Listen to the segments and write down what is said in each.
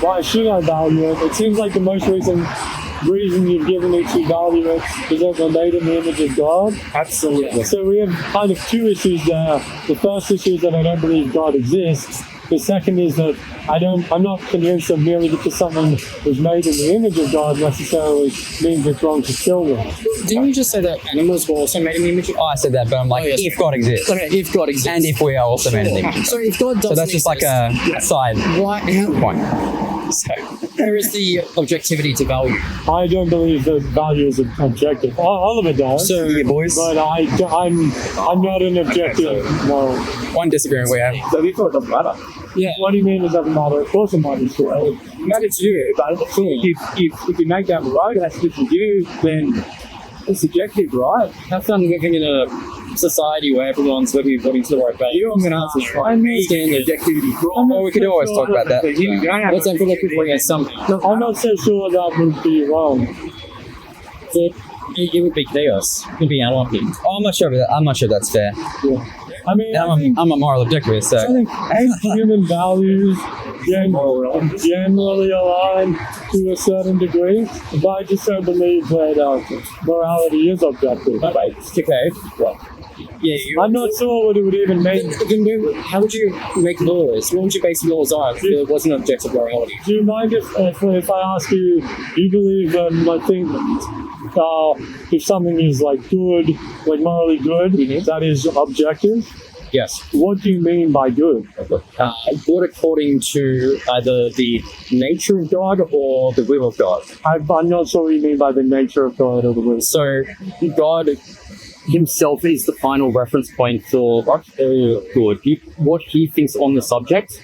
why should I value it? It seems like the most recent reason you've given me to value it is that we're made in the image of God. Absolutely. So we have kind of two issues there. The first issue is that I don't believe God exists. The second is that I'm not convinced that merely because someone was made in the image of God necessarily means it's wrong to kill them. Didn't you just say that animals were also made in the image of God? Oh, I said that, but I'm like, if God exists. Okay, if God exists. And if we are also made in the image. So if God doesn't So that's just like a side point. So where is the objectivity to value? I don't believe that value is objective. All of it does. So, yeah, boys. But I'm not an objective moral. One disagreement we have. So we thought it doesn't matter. Yeah. What do you mean it doesn't matter? Of course it matters. It matters to you, but if you make that right, that's good for you, then it's subjective, right? Have fun living in a society where everyone's living according to the right value. I'm going to answer right. Objectivity. Well, we could always talk about that. Let's have a look at bring us something. I'm not so sure that would be wrong. It would be chaos. It would be anarchy. Oh, I'm not sure about that. I'm not sure that's fair. Yeah. I mean, I'm a moral objectivist, so. I think human values generally align to a certain degree, but I just don't believe that morality is objective. Okay. Well, yeah, I'm not sure what it would even mean. How would you make laws? What would you base laws on if there wasn't objective morality? Do you mind if I ask you, do you believe if something is like good, like morally good, that is objective? Yes. What do you mean by good? Good according to either the nature of God or the will of God. I'm not sure what you mean by the nature of God or the will. So, God himself is the final reference point for good. What he thinks on the subject.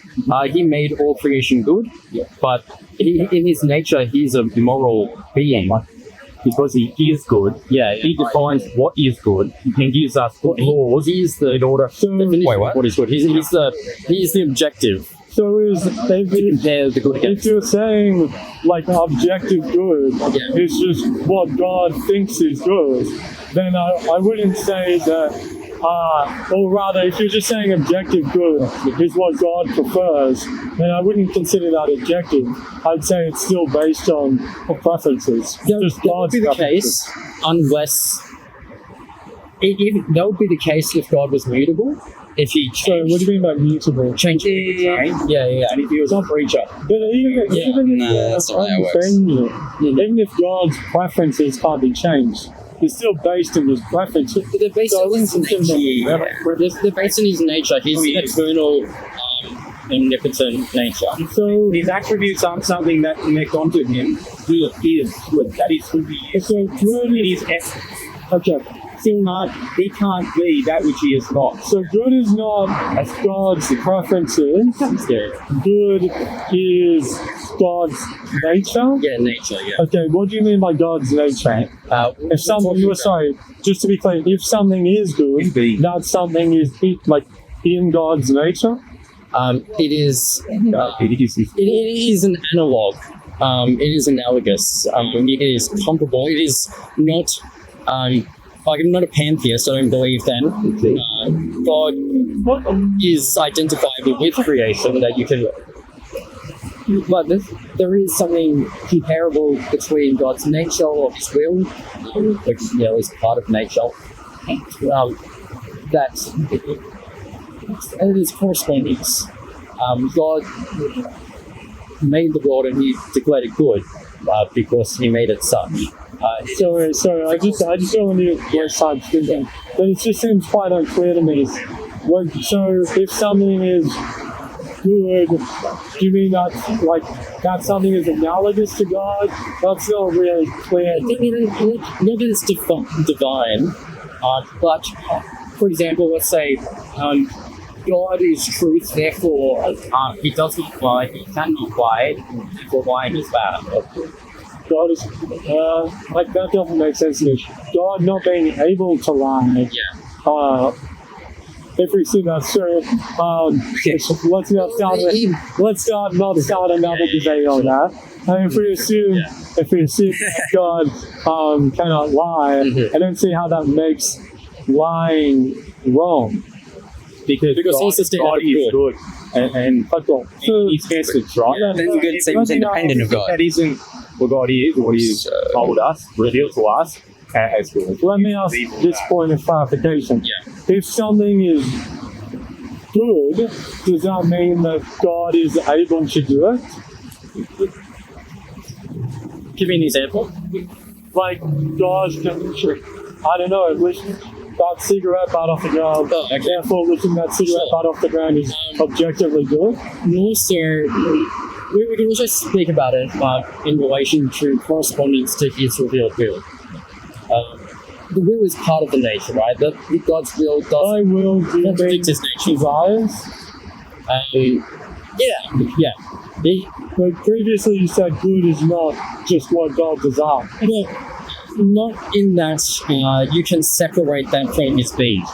He made all creation good, but in his nature, he's a moral being. Because he is good, he defines what is good and gives us good laws. He's the what is good. He's the objective. So if you're saying like objective good is just what God thinks is good, then I wouldn't say that. Or rather, if you're just saying objective good is what God prefers, then I wouldn't consider that objective. I'd say it's still based on preferences. Just that would be the case, unless that would be the case if God was mutable. If he changed, so what do you mean by mutable? Changing. Yeah. And if he was a preacher. But even if God's preferences can't be changed, he's still based in his preferences. They're based on his nature. They're based on his nature. His eternal, omnipotent nature. So his attributes aren't something that connect onto him. He is good. That is who he is. So good is essence. Okay. He can't be that which he is not. So good is not God's preferences. Good is God's nature. Yeah, nature. Yeah. Okay, what do you mean by God's nature? If something, just to be clear, if something is good, that something is like in God's nature. It is an analog. It is analogous. It is comparable. It is not. I'm not a pantheist, I don't believe that God is identifiable with creation, that you can. But there is something comparable between God's nature or his will, which is part of nature. It is correspondence. God made the world and he declared it good because he made it such. Sorry, I just don't want to waste time thinking, but it just seems quite unclear to me. So if something is good, do you mean that something is analogous to God? That's not really clear. Not that it's divine, but for example, let's say God is truth, therefore he doesn't lie, he cannot lie, therefore lying is bad. God is that doesn't make sense to me. God not being able to lie. Yeah. If we see that, sure. Let's not start another debate on that. And if we assume that God cannot lie, I don't see how that makes lying wrong. Because he's the God is good, and his message, right? Then you could say he's independent of God. That isn't what God is, what He has told us, revealed to us as good. Let me ask this point of clarification. Yeah. If something is good, does that mean that God is able to do it? Give me an example. Like God can, I don't know, lift that cigarette butt off the ground. Oh, okay. Therefore, lifting that cigarette butt off the ground is objectively good. And also, we can also speak about it in relation to correspondence to His revealed will. The will is part of the nature, right? That God's will I doesn't will do contradict His nature. desires. Yeah. But previously you said good is not just what God desires. Well, not in that you can separate that from His being.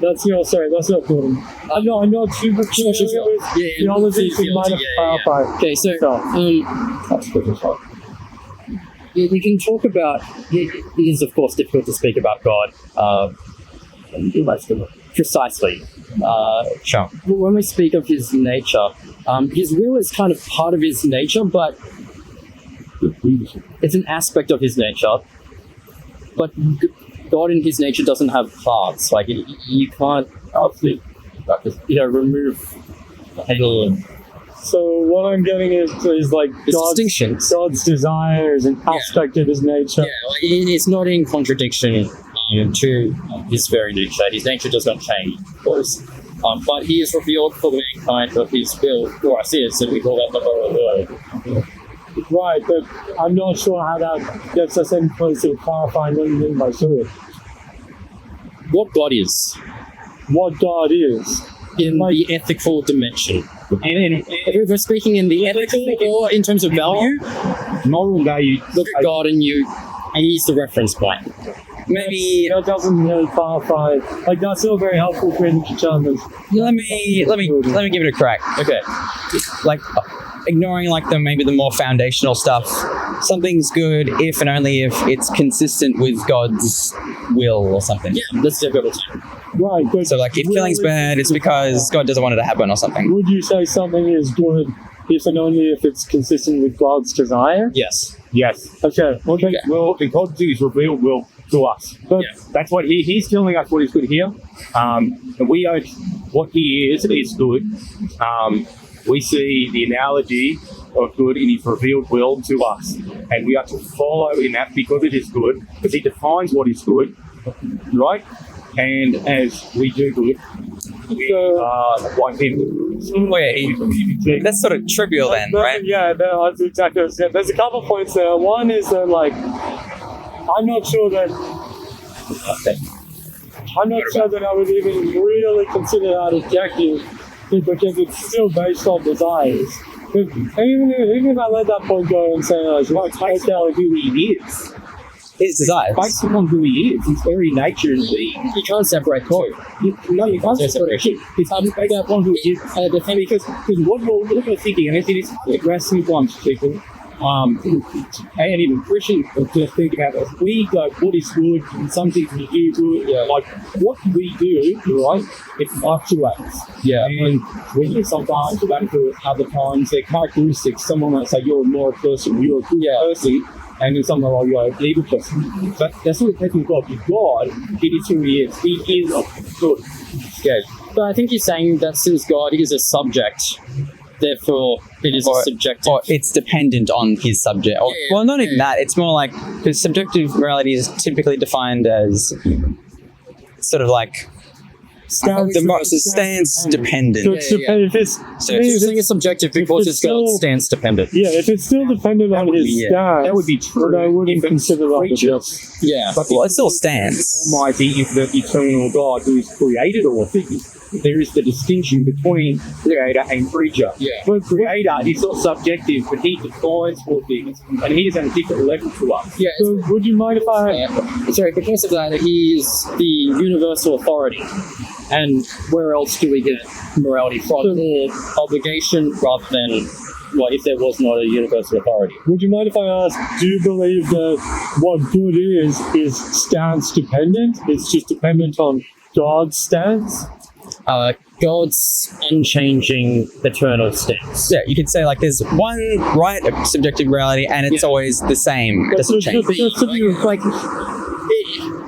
That's your good. I'm not super familiar with theology, so you might have to clarify. Okay, so we can talk about. It is of course difficult to speak about God precisely. Sure. When we speak of His nature, His will is kind of part of His nature, but it's an aspect of His nature. But God in His nature doesn't have parts. Like you can't, remove. So what I'm getting is like Distinctions. God's desire is an aspect of His nature. Yeah, like it's not in contradiction to His very nature. His nature does not change, of course. But He is revealed for mankind of His will for us is, and we call that the moral will. Right, but I'm not sure how that gets us in place to clarifying what you mean by good. What God is What God is. in the ethical dimension. And if we're speaking in the ethical or in terms of value, Moral value. look at God and He's the reference point. Maybe That doesn't really clarify. Like that's still very helpful for determiners. let me give it a crack. Okay. Like ignoring like the more foundational stuff. Something's good if and only if it's consistent with God's will or something. Yeah, that's difficult too. Right, but So like if killing's bad, it's because God doesn't want it to happen or something. would you say something is good if and only if it's consistent with God's desire? Yes. Yes. Okay. Well, the God is revealed will to us. But That's what He's telling us what is good here. And we are what He is good. We see the analogy of good in His revealed will to us. And we are to follow in that because it is good, because He defines what is good, right? And as we do good, we are like Him. Wait, that's sort of trivial then, right? Yeah, that's exactly what I said. There's a couple points there. One is that, like, I'm not sure that I would even really consider that objective because it's still based on desires. But even if I let that point go and say, It's based on who He is. His desires. Based on who He is, His very nature is being. You can't separate God. You can't separate it. It's based upon who He is. Because what we're thinking, and it is hard to grasp sometimes, people, and even Christians to think about it. We go, what is good, and some things we do good. Yeah. Like, what we do, right, it fluctuates. Yeah. And we can sometimes about it other times, their characteristics. Someone might say, you're a moral person, you're a good person, and then someone will go, you're a evil person. But that's not the case with God. With God, it is who He is. He is good. Okay. But I think you're saying that since God is a subject, therefore it is a subjective. Or it's dependent on His subject. Or, well, not even that. It's more like, because subjective morality is typically defined as sort of like stance dependent. So it's dependent. So You're saying it's subjective because it's stance dependent. Yeah, if it's still dependent on His stance, That would be true. then I wouldn't consider that creatures. Yeah. But well, it still stands. Almighty is the eternal God who has created all things. There is the distinction between creator and creature. Yeah. But creator is not subjective, but He defines all things, and He is at a different level to us. Yeah. So would you mind if I... Sorry, because of that, He is the universal authority. And where else do we get morality from? More obligation rather than, well, if there was not a universal authority. Would you mind if I ask, do you believe that what good is stance dependent? It's just dependent on God's stance? God's unchanging eternal stance. Yeah, you could say like there's one right subjective reality, and it's always the same. It doesn't change. Just to be like,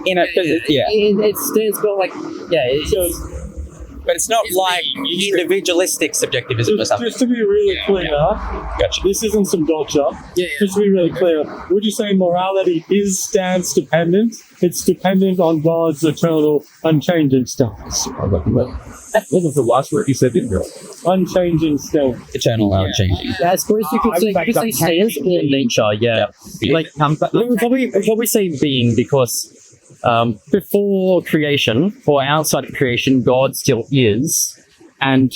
it stands for like, But it's not like individualistic subjectivism or something. Just to be really clear, Gotcha. this isn't some gotcha. Just to be really clear, would you say morality is stance dependent? It's dependent on God's eternal, unchanging stance. What was the last word you said? Unchanging stance. Eternal, unchanging. I suppose you could say stance or nature. Like we would probably say being, because before creation or outside of creation, God still is, and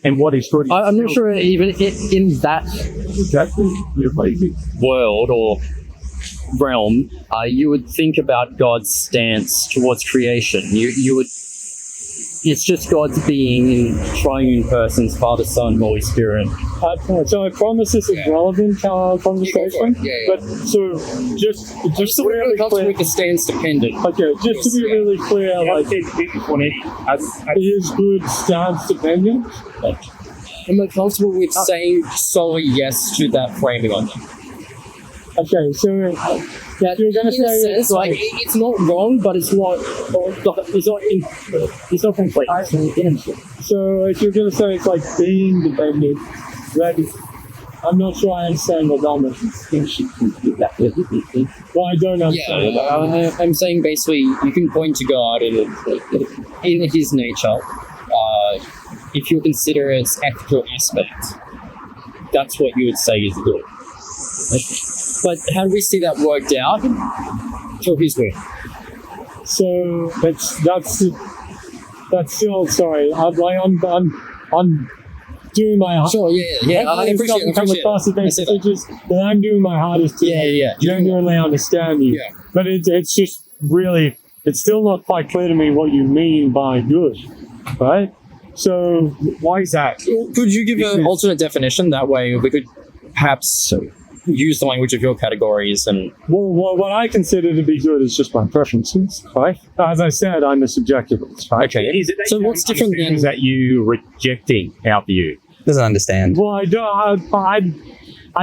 what is good? I'm not sure even in that world or realm, you would think about God's stance towards creation. You would. It's just God's being in triune persons, Father, Son, Holy Spirit. So I promise this is relevant to our conversation. But so just to be really clear, with the stance dependent. Okay, just to be really clear, like is good stance dependent? Am I comfortable with saying solely yes to that framing on that? Okay, so you're going to say it's like it's not wrong, but it's not complete. So if you're going to say it's like being dependent, then I'm not sure I understand what Dharma is. Well, I don't understand. I'm saying basically you can point to God in his nature. If you consider its ethical aspect, that's what you would say is good. But how do we see that worked out? Through his will. So that's still sorry. I'm doing my hardest. Sure, I appreciate it. But I'm doing my hardest to genuinely understand you. Yeah. But it's just really, it's still not quite clear to me what you mean by good, right? So Why is that? Could you give an alternate definition? That way we could perhaps use the language of your categories and... Well, what I consider to be good is just my preferences, right? As I said, I'm a subjectivist, right? Okay. So what's different than... Is that you rejecting our view? Doesn't understand. Well, I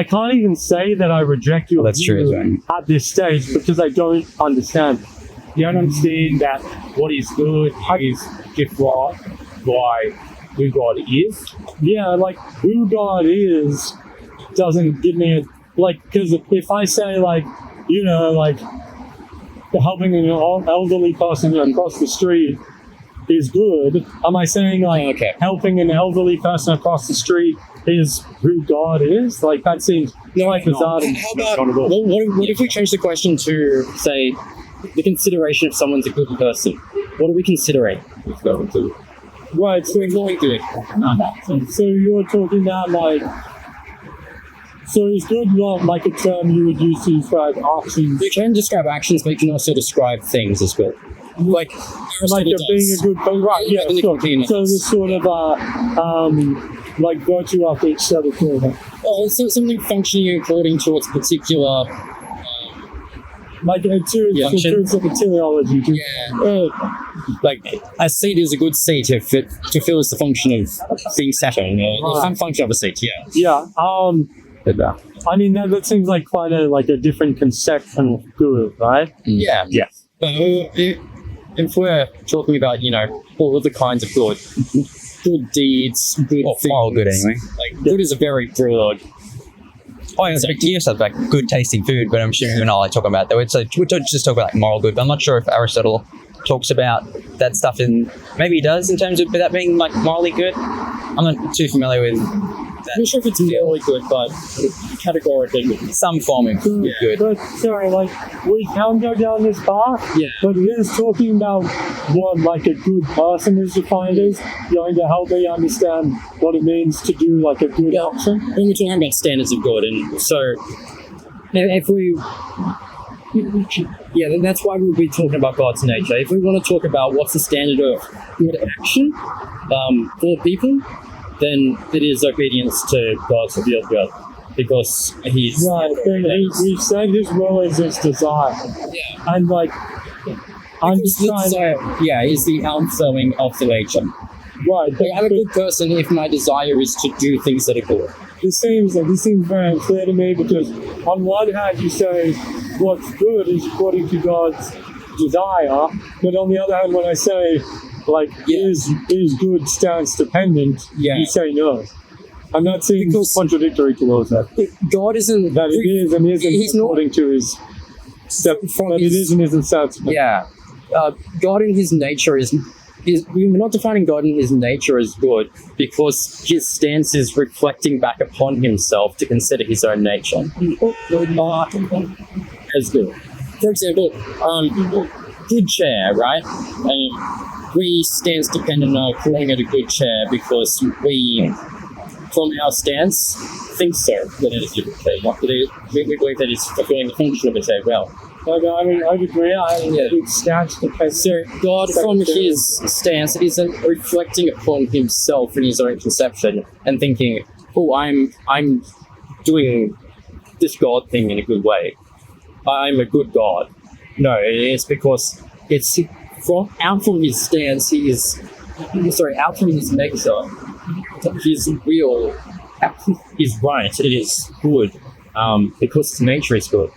can't even say that I reject your That's true, view at this stage because I don't understand. You don't understand that what is good is just why who God is? Yeah, like who God is doesn't give me because if I say like helping an elderly person across the street is good, am I saying helping an elderly person across the street is who God is? Like that seems bizarre. How about what if we change the question to say the consideration if someone's a good person? What are we considering? Right, so you're talking about so is good not like a term you would use to describe actions? You can describe actions, but you can also describe things as well. Like being a good person, right? Yeah, sure. So this sort of like virtue of each set of things. Well, so something functioning according to its particular. Like in terms of teleology. Like a seat is a good seat if it fulfills the function of being sat on. The function of a seat. Yeah. I mean that seems like quite a different conception of good, right? Yeah. But if we're talking about all of the kinds of good deeds, good things, moral good anyway. Like good is a very broad. Oh, yeah, you also have like good tasting food, but I'm sure you're not talking about that. We don't just talk about like moral good, but I'm not sure if Aristotle talks about that stuff maybe he does in terms of that being like morally good. I'm not too familiar with that. I'm not sure if it's morally good, but categorically good. Some form of good. But sorry, we can go down this path. Yeah. But it is talking about what like a good person is defined as, going to help me understand what it means to do like a good action. When we're talking about standards of good, and so if we then that's why we'll be talking about God's nature. If we want to talk about what's the standard of good action for people, then it is obedience to God's revealed will, because He's right. We've said His will is His desire, and I'm Because just trying. desire, is the outflowing of the nature. Right, Like, I'm a good person if my desire is to do things that are good. this seems very unclear to me because on one hand you say what's good is according to God's desire, but on the other hand when I say like is good stance dependent, you say no. I'm not seeing contradictory clause that God isn't it is and isn't he's not- according to his step From that his- it is and isn't stance. God in his nature is we're not defining God in his nature as good because his stance is reflecting back upon himself to consider his own nature as good. For example, good chair, right? And we stance dependent on calling it a good chair because we, from our stance, think so that it is a good chair. We believe that it's fulfilling the function of a chair well. I mean, I'd agree. I think stance depends. So God, from his stance, isn't reflecting upon himself in his own conception and thinking, "Oh, I'm doing this God thing in a good way. I'm a good God." No, it's because it's out from his stance. Out from his nature. His will is right. It is good because his nature is good.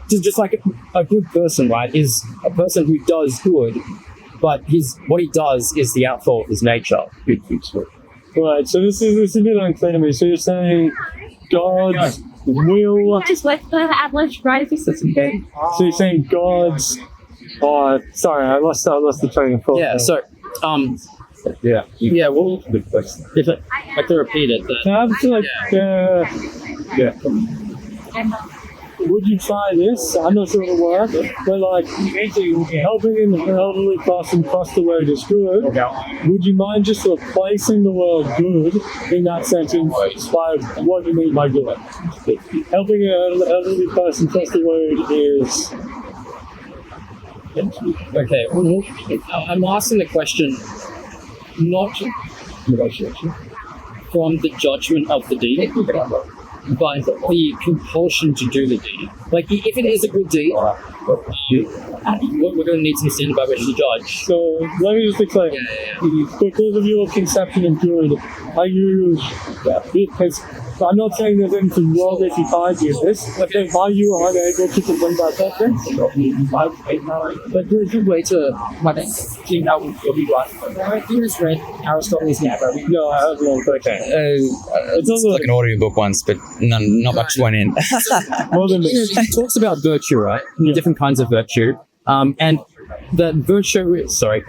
Just like a good person, right, is a person who does good, but what he does is the outflow of his nature. Right, so this is a bit unclear to me. So you're saying God's will. So you're saying God's. Oh, sorry, I lost the train of thought. Yeah. So, well, if I can repeat it. Would you try this? I'm not sure it'll work, but like helping an elderly person cross the road is good. Would you mind just replacing the word good in that sentence by what you mean by good? Helping an elderly person cross the road is... Okay, well, I'm asking the question not from the judgment of the deed, but the compulsion to do the deed. Like, if it is a good deed, we're going to need some standard by which to judge. So let me just explain. Because of your conception of good, I use because I'm not saying there's anything wrong if you find you this, but then are you unable to bring that reference? But there's a way to think that would be right. Have you just read Aristotle's Never? No, I have not. Okay. It's like an audiobook once, but not much went in. More than He talks about virtue, right? Different kinds of virtue. And the virtue, is the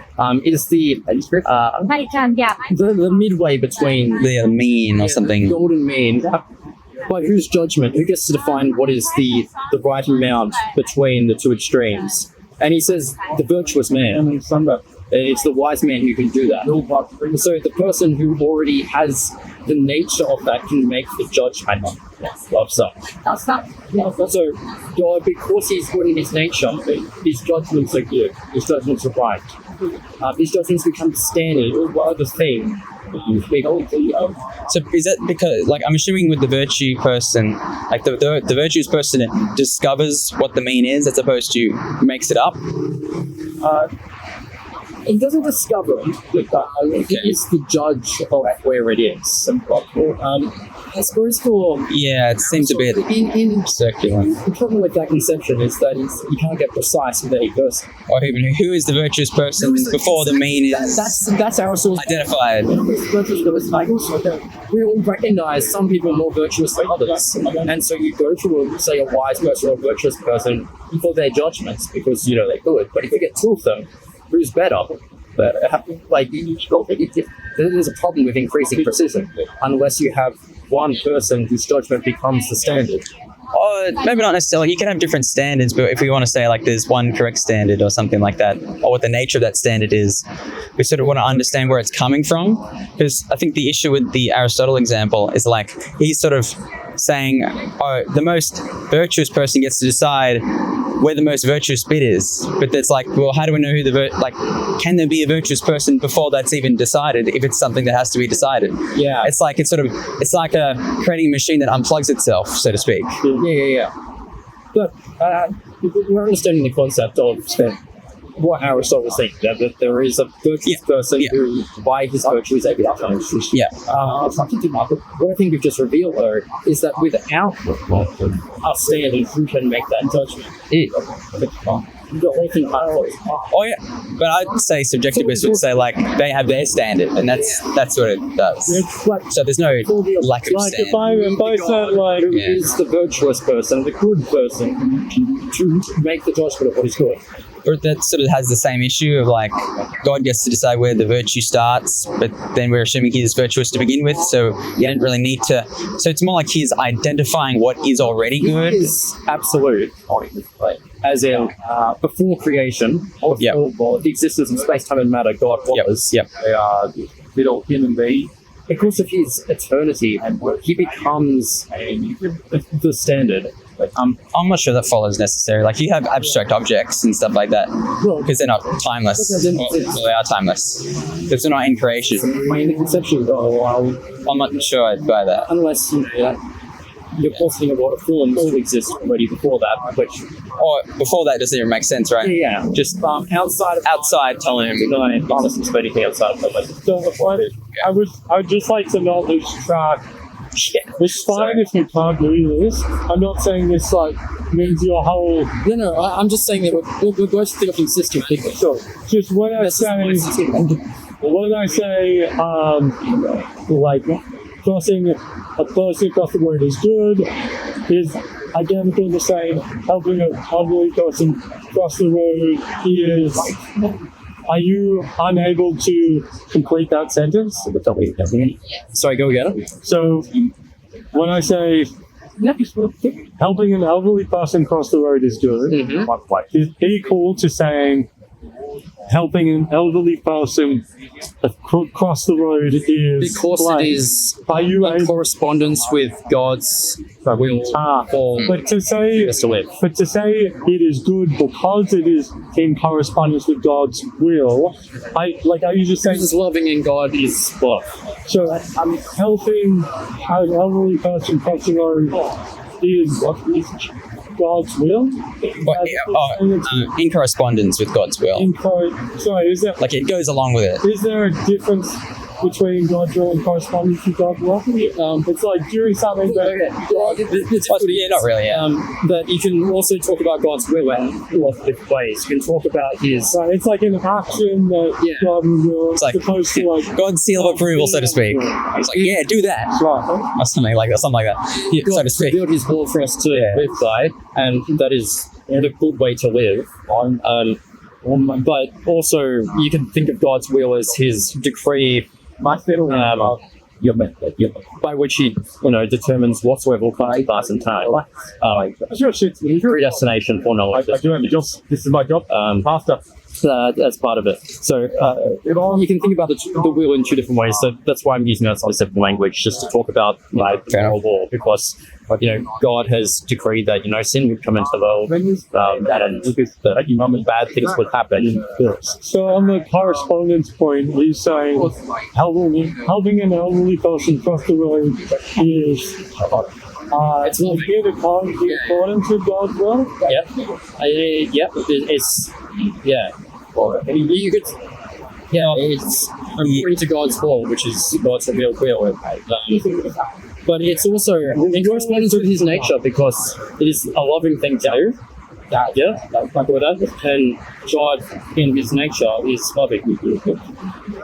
midway between The mean or something. the golden mean. By whose judgment? Who gets to define what is the right amount between the two extremes? And he says the virtuous man. It's the wise man who can do that. So the person who already has the nature of that can make the judgment of such. So God, because he's good in his nature, his judgments are good. His judgments are right. His judgments become standard or the thing. So is that because, like, I'm assuming with the virtue person, like the virtuous person discovers what the mean is as opposed to makes it up? He doesn't discover it. He is the judge of where it is. I suppose Yeah, it seems a bit circular. the problem with that conception is that you can't get precise with any person. Or even who is the virtuous person before the mean is That's our source. identified. We all recognize some people are more virtuous than others, and so you go to say a wise person or a virtuous person for their judgments because they're good. But if you get two of them, who's better? But there's a problem with increasing precision unless you have one person whose judgment becomes the standard. Or maybe not necessarily. You can have different standards, but if we want to say like there's one correct standard or something like that, or what the nature of that standard is, we sort of want to understand where it's coming from. Because I think the issue with the Aristotle example is like he's sort of saying, oh, the most virtuous person gets to decide where the most virtuous bit is. But that's like, well, how do we know who can there be a virtuous person before that's even decided if it's something that has to be decided? Yeah. It's like a creating a machine that unplugs itself, so to speak. Yeah. But we're understanding the concept of what Aristotle was saying, that there is a virtuous person who, by his virtue, is able to judge. Yeah. What I think we've just revealed, though, is that without a standard, who can make that judgment? The whole thing fails. Oh yeah, but I'd say subjectivists would say like they have their standard, and that's what it does. It's like, So there's no lack of like standard. if I said like, Who is the virtuous person, the good person, to make the judgment of what is good? But that sort of has the same issue of like God gets to decide where the virtue starts, but then we're assuming he's virtuous to begin with, so you don't really need to. So it's more like he's identifying what is already good. It is absolute. As in, before creation, before the existence of space, time, and matter, God was. Yep. They are little human beings. Because of his eternity, he becomes the standard. I'm not sure that follows necessarily. Like you have abstract objects and stuff like that because they're not timeless. Well, they are timeless because they're not in creation. I mean, the conception of God, I'm not sure I'd buy that. unless you're positing about a form all exists already before that, which Or before that doesn't even make sense, right? just outside Time. Honestly, anything outside of time. so I'd just like to not lose track. It's fine if you can't do this. I'm not saying this like means your whole. No, I'm just saying that we're both still consistent people. So just when I say like crossing a person across the road is good is identical to saying helping a elderly person cross the road is. Are you unable to complete that sentence? Sorry, go again. So when I say helping an elderly person cross the road is good, is equal to saying helping an elderly person cross the road is Because blank. it is Are you in able correspondence with God's will for but to say us to live. it is good because it is in correspondence with God's will. Are you just saying Because loving in God is love. so? I'm helping an elderly person cross the road is God's will. In correspondence with God's will. Sorry, is there Like it goes along with it. is there a difference between God's will and correspondence with God's will? It's like doing something Not really. Yeah. But you can also talk about God's will in lots of different ways. You can talk about his Right, it's like an action that God will It's like supposed to like. God's seal of approval, so to speak. It's like, yeah, do that. Right. Or something like that. Yeah, so to speak. revealed his will for us to live by, and that is the good way to live. But also, you can think of God's will as his decree by which he, determines whatsoever will come to pass in time. Predestination for knowledge. I do have a job. This is my job. After. That's part of it. So you can think about the will in two different ways. So that's why I'm using that specific language, just to talk about moral law, because God has decreed that sin would come into the world, and that bad things would happen. So on the correspondence point, he's saying helping an elderly person cross the road is it's in accordance with God's will. It's according to God's law, which is God's revealed will. But it's also in correspondence with his nature, because it is a loving thing to do. And God in his nature is loving.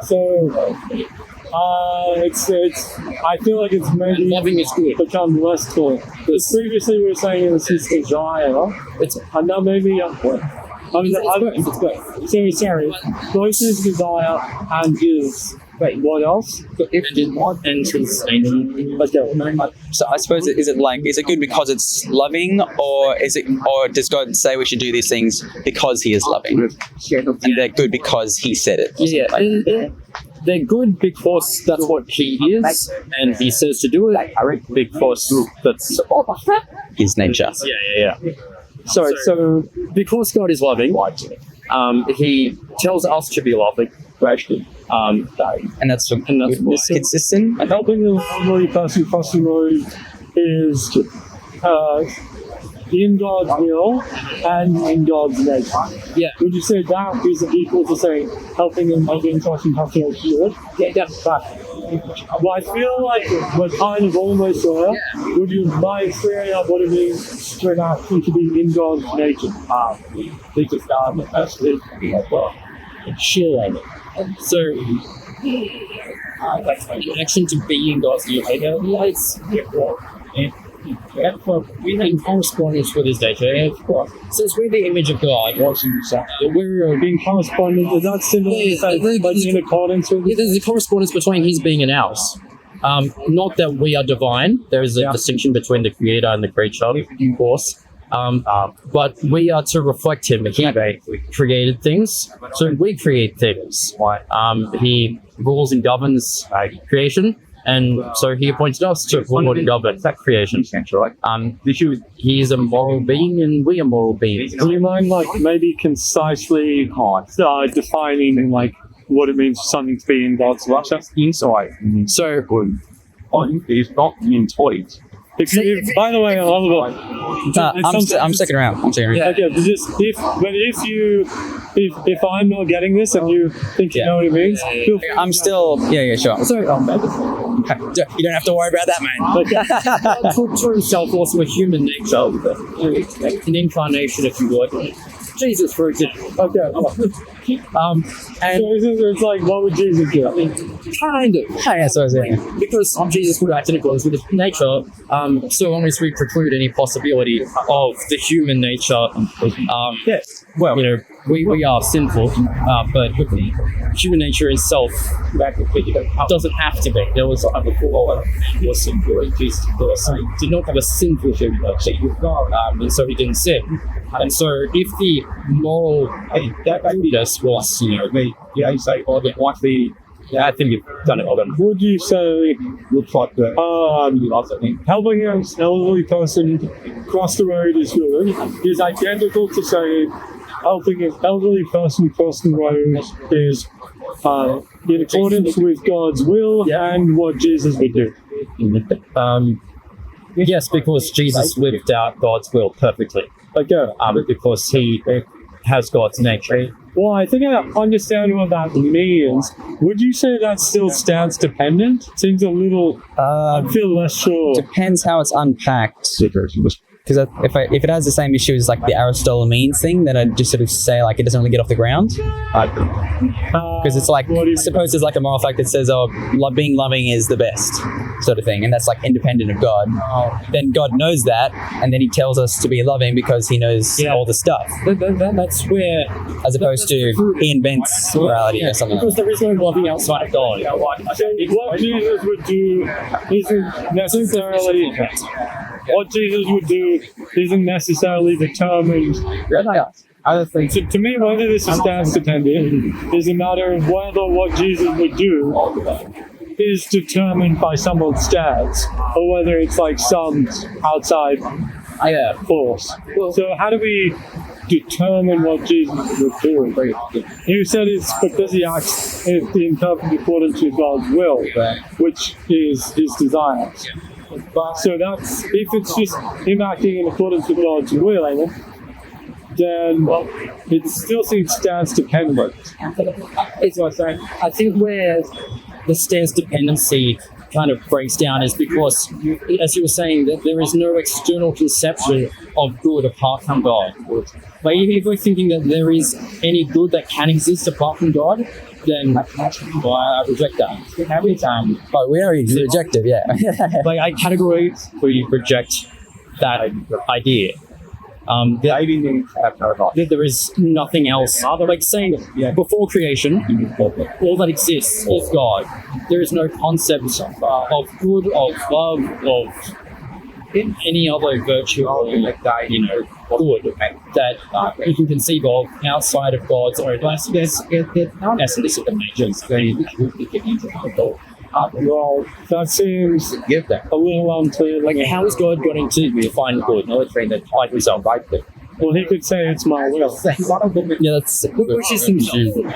So it's I feel like it's maybe loving is good. become less clear. Because previously we were saying it was his desire. And now maybe it's good. Sorry. Both his desire and his what else? And his nature. So I suppose is it good because it's loving, or does God say we should do these things because he is loving? And they're good because he said it. They're good because that's what he is, and he says to do it because that's His nature. Yeah. So because God is loving, he tells us to be loving. And that's consistent. Helping the elderly person cross the road is in God's will and in God's nature. Yeah. Would you say that is equal to saying helping and making trusting helping us good? Yeah, that's right. Well, I feel like we're kind of almost there. Yeah. Would you mind clearing up what it means for an action to be in God's nature? They just actually well. Sure. So, action to be in God's nature, it's in correspondence with His nature. Since we're the image of God, we're Being correspondent, is that similar to say, like in accordance with? yeah, there's a correspondence between His being and ours. Not that we are divine. There is a distinction between the creator and the creature, of course. But we are to reflect Him. He created things, so we create things. He rules and governs creation, and so He appointed us to rule and govern that creation. He is a moral being, and we are moral beings. Do you mind, like, maybe concisely defining, like, what it means for something to be in God's nature? Inside. So, It's not in toys. By the way, Oliver, I'm sticking around. okay, if I'm not getting this and you think you know what it means, feel free. I'm still, sure. so You don't have to worry about that, man. to himself also a human nature, an incarnation, if you would. Jesus, for example. Okay. And So it's like, what would Jesus do? kind of. Yeah, so I was saying. Because Jesus would act in accordance with His nature, so long as we preclude any possibility of the human nature. Well, we are sinful, but human nature itself doesn't have to be. There was before was sinful, and Jesus did not have a sinful human nature, and so He didn't sin. And so, if the moral goodness was, You say, what's the I think you've done it all. Then. Would you say looks like the helping an elderly person cross the road is good is identical to saying helping an elderly person cross the road is in accordance with God's will and what Jesus would do? Yes, because Jesus lived out God's will perfectly. Okay. Because He has God's nature. Well, I think I understand what that means. Would you say that still stance dependent? Seems a little. I feel less sure. Depends how it's unpacked. Because if it has the same issue as like the Aristotle means thing, then I'd just sort of say like it doesn't really get off the ground. Because it's like, suppose there's like a moral fact that says, being loving is the best sort of thing, and that's like independent of God. Then God knows that, and then He tells us to be loving because He knows all the stuff. That's where, as opposed to He invents morality or something. Because there is no loving outside of God. What Jesus would do isn't necessarily. What Jesus would do isn't necessarily determined. So to me, whether this is stance dependent is a matter of whether what Jesus would do is determined by someone's stance, or whether it's like some outside force. So how do we determine what Jesus would do? You said it's because He acts in perfect accordance with God's will, which is His desires. So that's, if it's just Him acting in accordance with God's will, then it still seems stance dependent. It's what I'm saying. I think where the stance dependency kind of breaks down is because, as you were saying, that there is no external conception of good apart from God. Like, if we're thinking that there is any good that can exist apart from God, then I reject that. But we already rejected, Like, I categorically reject that idea. That there is nothing else. Like saying before creation, all that exists is God. There is no concept of good, of love, of any other virtue or good that you can conceive of outside of God's own essence of nature. Well, that seems a little unclear. Like, how is God going to define good? No, it's saying that I himself right there. Well, He could say it's my will. Yeah, that's which is confusing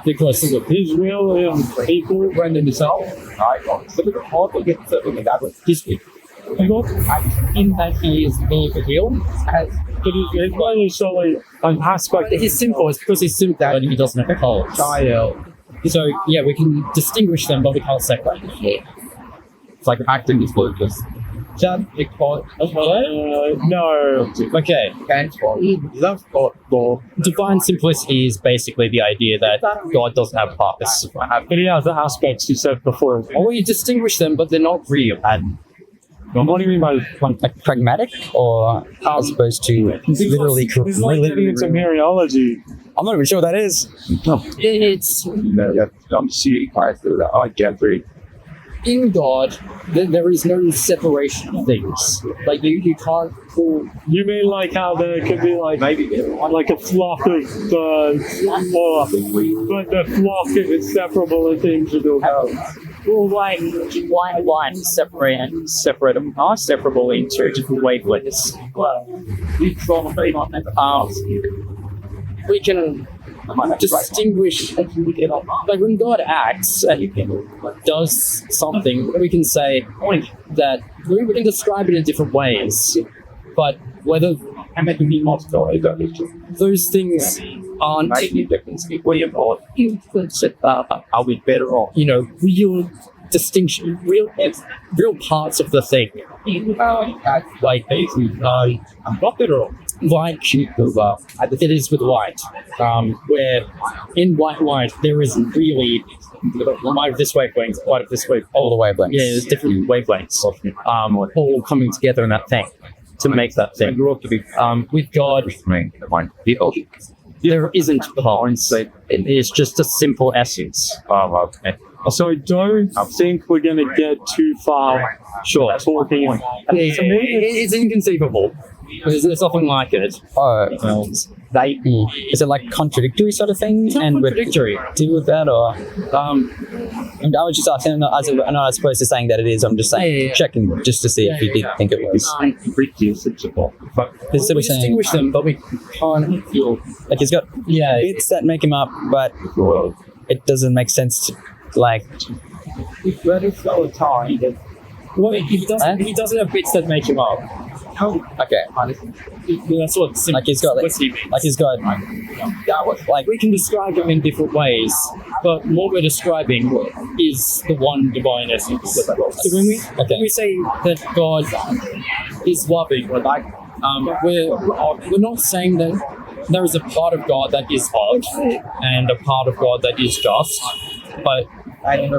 because His will is equal. His will. look in that he is being revealed as But it's not necessarily an aspect but he's simple. It's because he's simple and he doesn't have colors. So yeah, we can distinguish them, but we can't separate them. It's like acting is focus. no. Okay. Divine simplicity is basically the idea that God doesn't have purpose. But he has the aspects you said before. Or we distinguish them, but they're not real. What do you mean by Like pragmatic, or as opposed to literally? It's like getting into mereology. I'm not even sure what that is. It's I'm seeing I get very in God. There is no separation of things. Like you can't pull. You mean like how there could be like like a flock of birds, or but the flock is inseparable and things you don't have. Well, like one separate them are separable into different wavelengths. We can distinguish, like when God acts and does something, we can say that we can describe it in different ways, but whether those things aren't are we better off? real distinction, real parts of the thing, like Not better off. light it is with light, where in white light there isn't really light of this wavelength, light of this wavelength. All the wavelengths. Yeah, there's different wavelengths, all coming together in that thing to make that thing. With God, there isn't parts. It's just a simple essence. So I don't think we're going to get too far Sure. talking. To me, it's inconceivable. There's nothing like it. Is it like contradictory sort of thing? It's not And we contradictory. deal with that, or I was just asking. I'm not as opposed to saying that it is. I'm just saying, Yeah. checking just to see if you did think it was. It's sort We of saying, distinguish them, but we can't feel. like he's got bits that make him up, but it doesn't make sense to, like. Well, he doesn't have bits that make him up. Okay, That's what like he's got like we can describe him in different ways, but what we're describing is the one divine essence. So when we say that God is loving, we're not saying that there is a part of God that is odd and a part of God that is just, but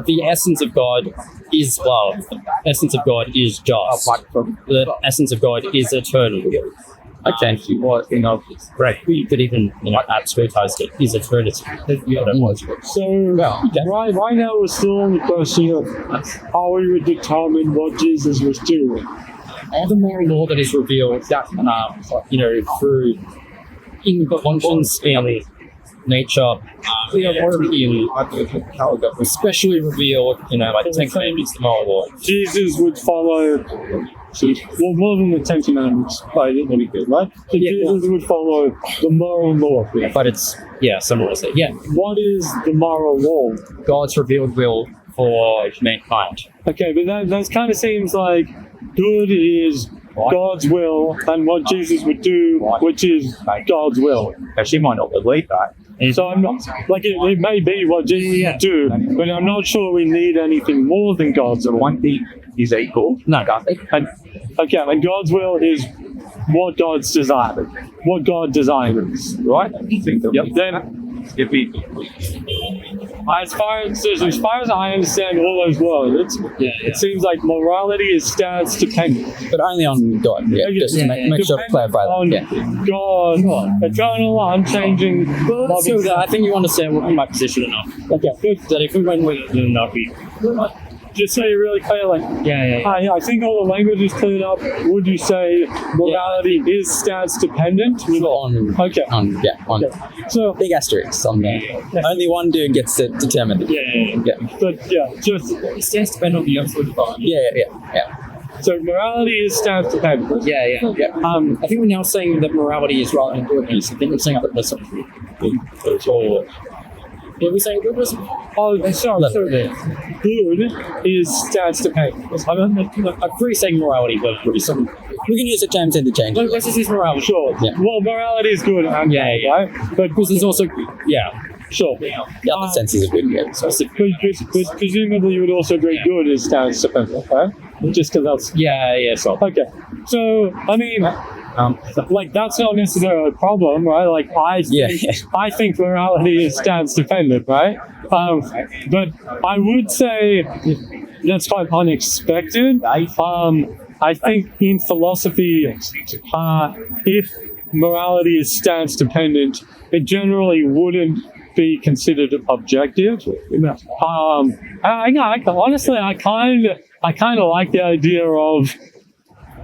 the essence of God is love. The essence of God is just. The essence of God is eternal. okay, Right. You could even absolutize it. Is eternity. So right now we're still on the question of how we would determine what Jesus was doing. All the moral law that is revealed, through in conscience and nature, especially revealed, like the Ten Commandments, the moral law. Jesus would follow, more than the Ten Commandments, right? But Jesus would follow the moral law. But it's, similar to that. Yeah, What is the moral law? God's revealed will for mankind. Okay, but that kind of seems like good is God's will and what Jesus would do, which is God's will. She might not believe that. So I'm not, like, it may be what Jesus would do, but I'm not sure we need anything more than God's will. One thing is equal. No. And God's will is what God's designed, what God desires, right? Then, as far as I understand all those words, it seems like morality is stance dependent. but only on God. Yeah, just to make sure to clarify On that. Yeah. God, eternal, unchanging. So I think you understand my position enough. Okay, good. That if we went with it enough, Just say it really clearly. I think all the language is cleared up. Would you say morality is stance dependent? Okay. On So big asterisks on there. Only one dude gets to determine it. but just it stands dependent on the absolute divine. Yeah. so morality is stance dependent. I think we're now saying that morality is rather than goodness. I think we're saying that something. Did we say good? Oh, sorry. Good is stance dependent. I'm free saying morality, but We can use the terms interchangeably. let's just use morality. Sure. Yeah. Well, morality is good. And Yeah. right? But Because there's also, sure. The other senses of good. Yeah. So, Presumably, you would also agree good is stance dependent, right? Just because that's so. okay. So, I mean, like that's not necessarily a problem, right? Like I think morality is stance dependent, right? But I would say that's quite unexpected. I think in philosophy, if morality is stance dependent, it generally wouldn't be considered objective. Honestly, I kind of like the idea of.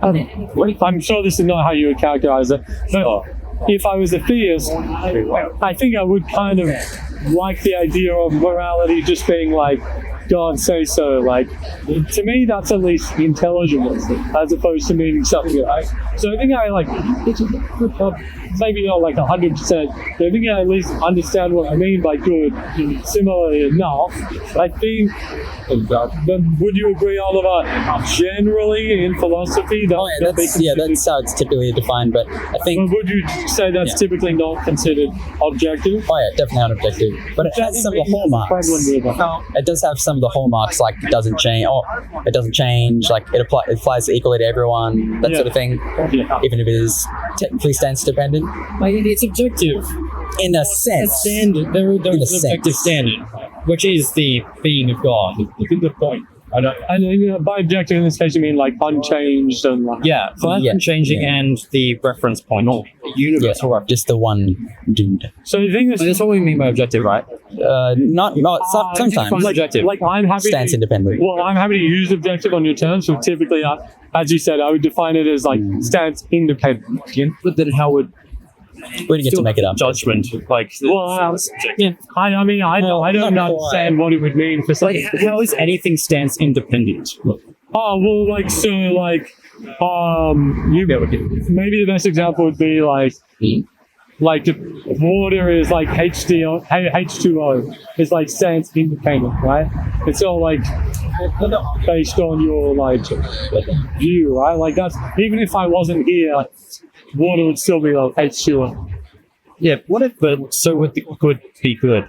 I'm sure this is not how you would characterize it, but if I was a theist, I think I would kind of like the idea of morality just being like, God say so. Like, to me, that's at least intelligible, as opposed to meaning something else. So I think I like, maybe not like 100%, but I think I at least understand what I mean by good similarly enough. I think, would you agree, Oliver, generally in philosophy, that's how it's typically defined. But I think, would you say that's typically not considered objective? oh yeah, definitely not objective. But it has some of the hallmarks. It does have some of the hallmarks, like it doesn't change. It doesn't change. Like it applies equally to everyone. That sort of thing. Even if it is technically stance dependent. Like, it's objective. In a sense. Standard. There is an objective standard, which is the being of God. It's a good point. And by objective in this case, you mean like unchanged and like... Unchanging and the reference point, or universal reference. Just the one dude. So you think That's what we mean by objective, right? Sometimes. Objective. Like I'm happy Stance independent. Well, I'm happy to use objective on your terms. So typically, as you said, I would define it as like stance independent. But then how would We didn't get to make it up. judgment like? Well, I don't understand what it would mean for something. Like, how is anything stance independent? Oh well, like so, like maybe the best example would be like the water is like H2O is like stance independent, right? It's all like based on your like view, right? Like that's even if I wasn't here, water would still be like H2O. Yeah, what if? But so would the good be good?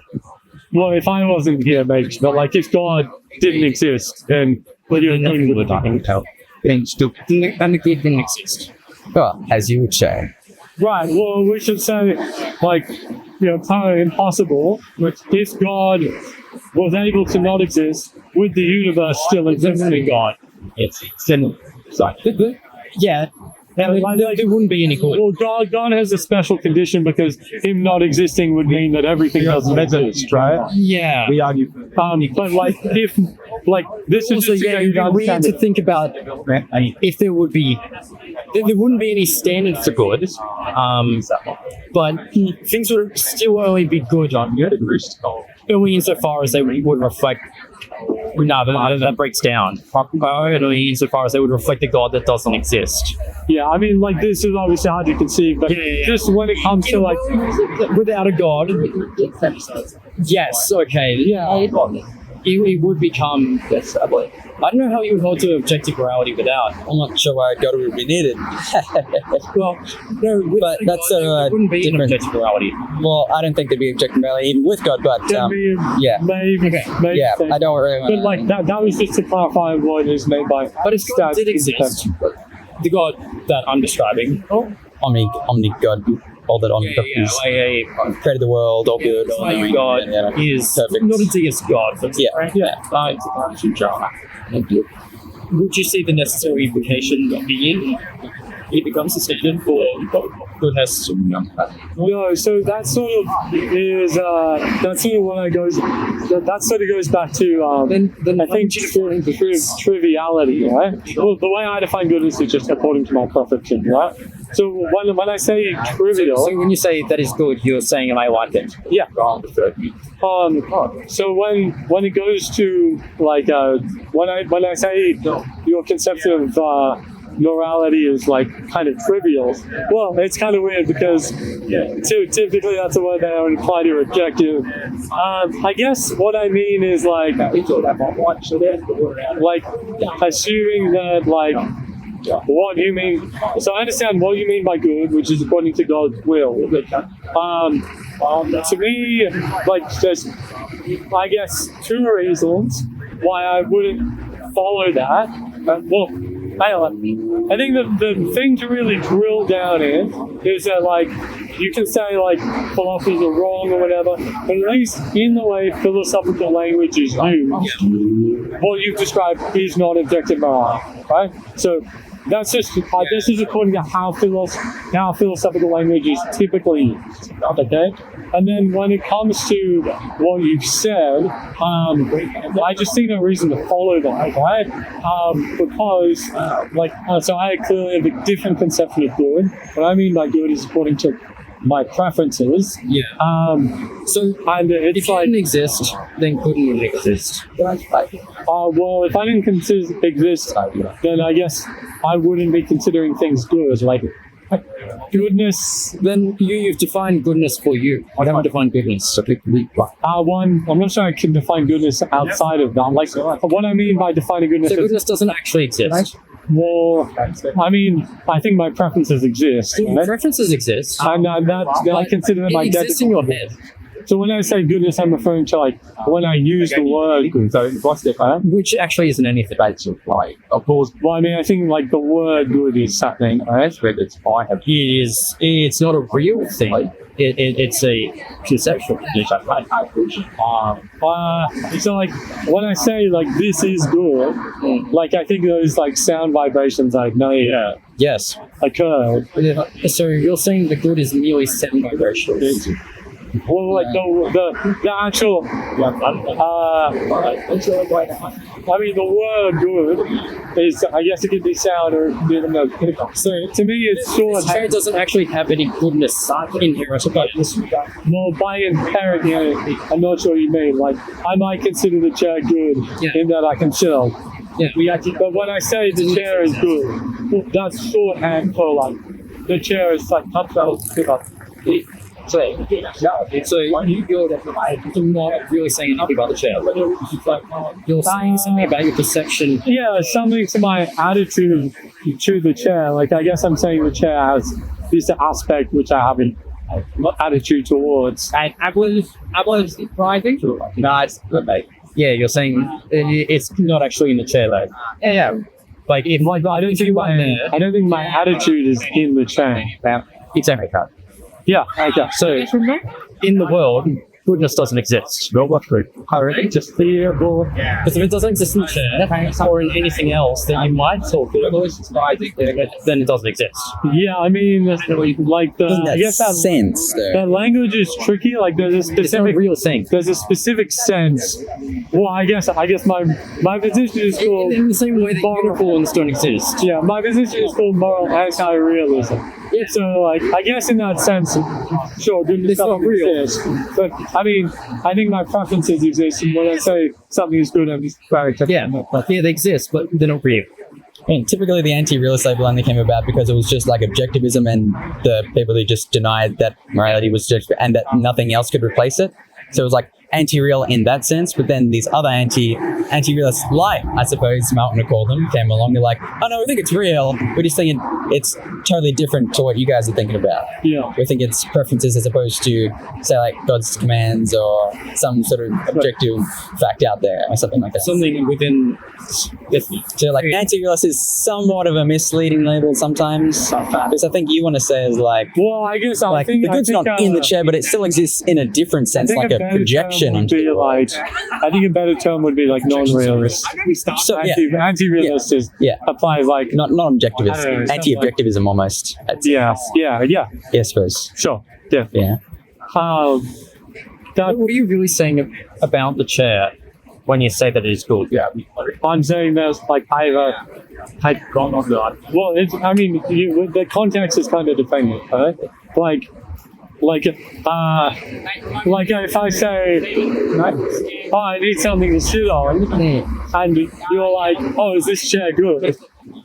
Well, if I wasn't here, maybe, but like if God didn't exist, then Nothing would help. And the good didn't exist. Well, as you would say. right. Well, we should say like kind of impossible. If God was able to not exist, would the universe still exist? God. It's yeah. There wouldn't be any good. Well, God has a special condition because him not existing would mean that everything doesn't exist, right? Yeah. We argue. But like if like this is Also, just yeah, to we had to think about if there wouldn't be any standard for good, but things would still only be good only insofar as they would reflect. No, that breaks down. Only insofar as they would reflect a God that doesn't exist. Yeah, I mean, like this is obviously hard to conceive, but just when it comes to like Without a God, yes, okay, yeah, it would become. I don't know how you would hold to objective morality without. I'm not sure why God would be needed. Well, no, But that's there wouldn't be an different. objective morality. Well, I don't think there'd be objective morality even with God, but maybe, yeah. maybe, maybe. Yeah, I don't really But like that was just to clarify what is made by. But if God did exist, the God that I'm describing, Omni God, all that Omni created the world, all good, all knowing, God is perfect. not a deist God. But would you see the necessary implication being it becomes a statement for goodness? No, so that sort of is that sort of what I goes that sort of goes back to Then I think triviality, right? Well, the way I define goodness is just according to my perfection, right? So when I say trivial, So when you say that is good, you're saying and I like it. yeah. So when it goes to like when I say your conception of morality is like kind of trivial. Well, it's kind of weird because typically that's a word that I would apply to objective. I guess what I mean is like assuming that like what you mean. So I understand what you mean by good, which is according to God's will. To me, like there's, I guess, two reasons why I wouldn't follow that. Well, I think the thing to really drill down in is that like you can say like philosophers are wrong or whatever, but at least in the way philosophical language is used, what you've described is not objective morality, right? So that's just this is according to how philosophical language is typically used, okay? And then when it comes to what you've said, I just see no reason to follow that, right? Because, so I clearly have a different conception of good. What I mean by good is according to my preferences. Yeah. So, and it's if you didn't exist, then couldn't it exist? Well, if I didn't exist, then I guess I wouldn't be considering things good. Like, goodness. Then you've defined goodness for you. I haven't defined goodness. So I'm not sure I can define goodness outside of that. Like, what I mean by defining goodness so goodness doesn't actually exist. Well, I mean, I think my preferences exist. Right? Preferences exist. And I consider them it exists in your head. So when I say goodness, I'm referring to like when I use the word good, which actually isn't anything. Like, of course. Well, I mean, I think like the word good is something. It's not a real thing. It's a conceptual. So like when I say like this is good, like I think those like sound vibrations like yes occur. So you're saying the good is merely sound vibrations. Well, like the actual, I mean, the word good is, I guess it could be sound or it could be, so to me it's sort of... chair doesn't actually have any goodness inherent. Well, by inherent, I'm not sure what you mean. Like, I might consider the chair good in that I can chill. Yeah. But when I say the chair is good, that's shorthand for like, the chair is like, So you're not really saying anything about the chair. You're saying something about your perception. Yeah, something to my attitude to the chair. Like, I guess I'm saying the chair has this aspect which I have an attitude towards. And I was surprising. No, it's good, mate. Yeah, you're saying it's not actually in the chair, though. Yeah. Like, if I don't think my attitude is in the chair. It's every card. Yeah, okay. So, in the world, goodness doesn't exist. No, what's true? Just theoretical. Because if it doesn't exist in the chair or in anything else that you might talk about, then it doesn't exist. Yeah, I mean, like I guess that sense, that language is tricky. Like, there's a specific it's not a real thing. There's a specific sense. Well, I guess my position is called in the same way that unicorns don't exist. Yeah, my position is called moral anti-realism. Yeah. So, like, I guess in that sense, sure, goodness doesn't exist. But I mean, I think my preferences exist, and when I say something is good, I'm just very they exist, but they're not real. And typically the anti-realist label only came about because it was just like objectivism and the people who just denied that morality was just, and that nothing else could replace it. So it was like anti-real in that sense, but then these other anti-realists, like, I suppose Martin would call them, came along. They're like, oh no, we think it's real. We're just thinking it's totally different to what you guys are thinking about. Yeah. We think it's preferences as opposed to, say, like God's commands or some sort of objective fact out there or something like that. Something within... So like anti-realist is somewhat of a misleading label sometimes, because I think you want to say is like, well, I guess I think the good's not in the chair, but it still exists in a different sense, like a projection onto the world. I think a better term would be like non-realist. So, anti-realist is applies like not objectivist, anti-objectivism almost. Yeah, I suppose. Sure. Yeah. What are you really saying about the chair when you say that it is good? Yeah. I'm saying there's like either gone on that. Well, the context is kind of dependent, right? Like if I say, oh, I need something to sit on, and you're like, oh, is this chair good?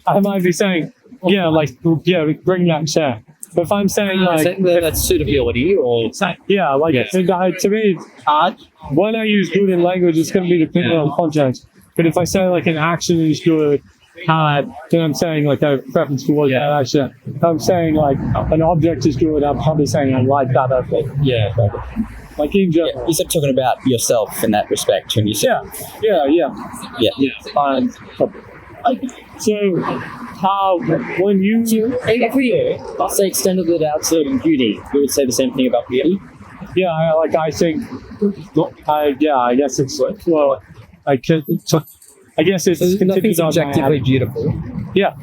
I might be saying, yeah, like, yeah, bring that chair. But if I'm saying, like, that's suitability or yeah, like, to me, when I use good in language, it's going to be dependent on context. But if I say, like, an action is good, then I'm saying, like, I have preference towards that action. If I'm saying, like, an object is good, I'm probably saying I like that object. yeah. Like, in general. You said talking about yourself in that respect when you said Yeah. So, when you... If we say extended it out to beauty, we would say the same thing about beauty. Yeah, I think... I guess it's... Well, I guess it's... Nothing's objectively beautiful. Yeah.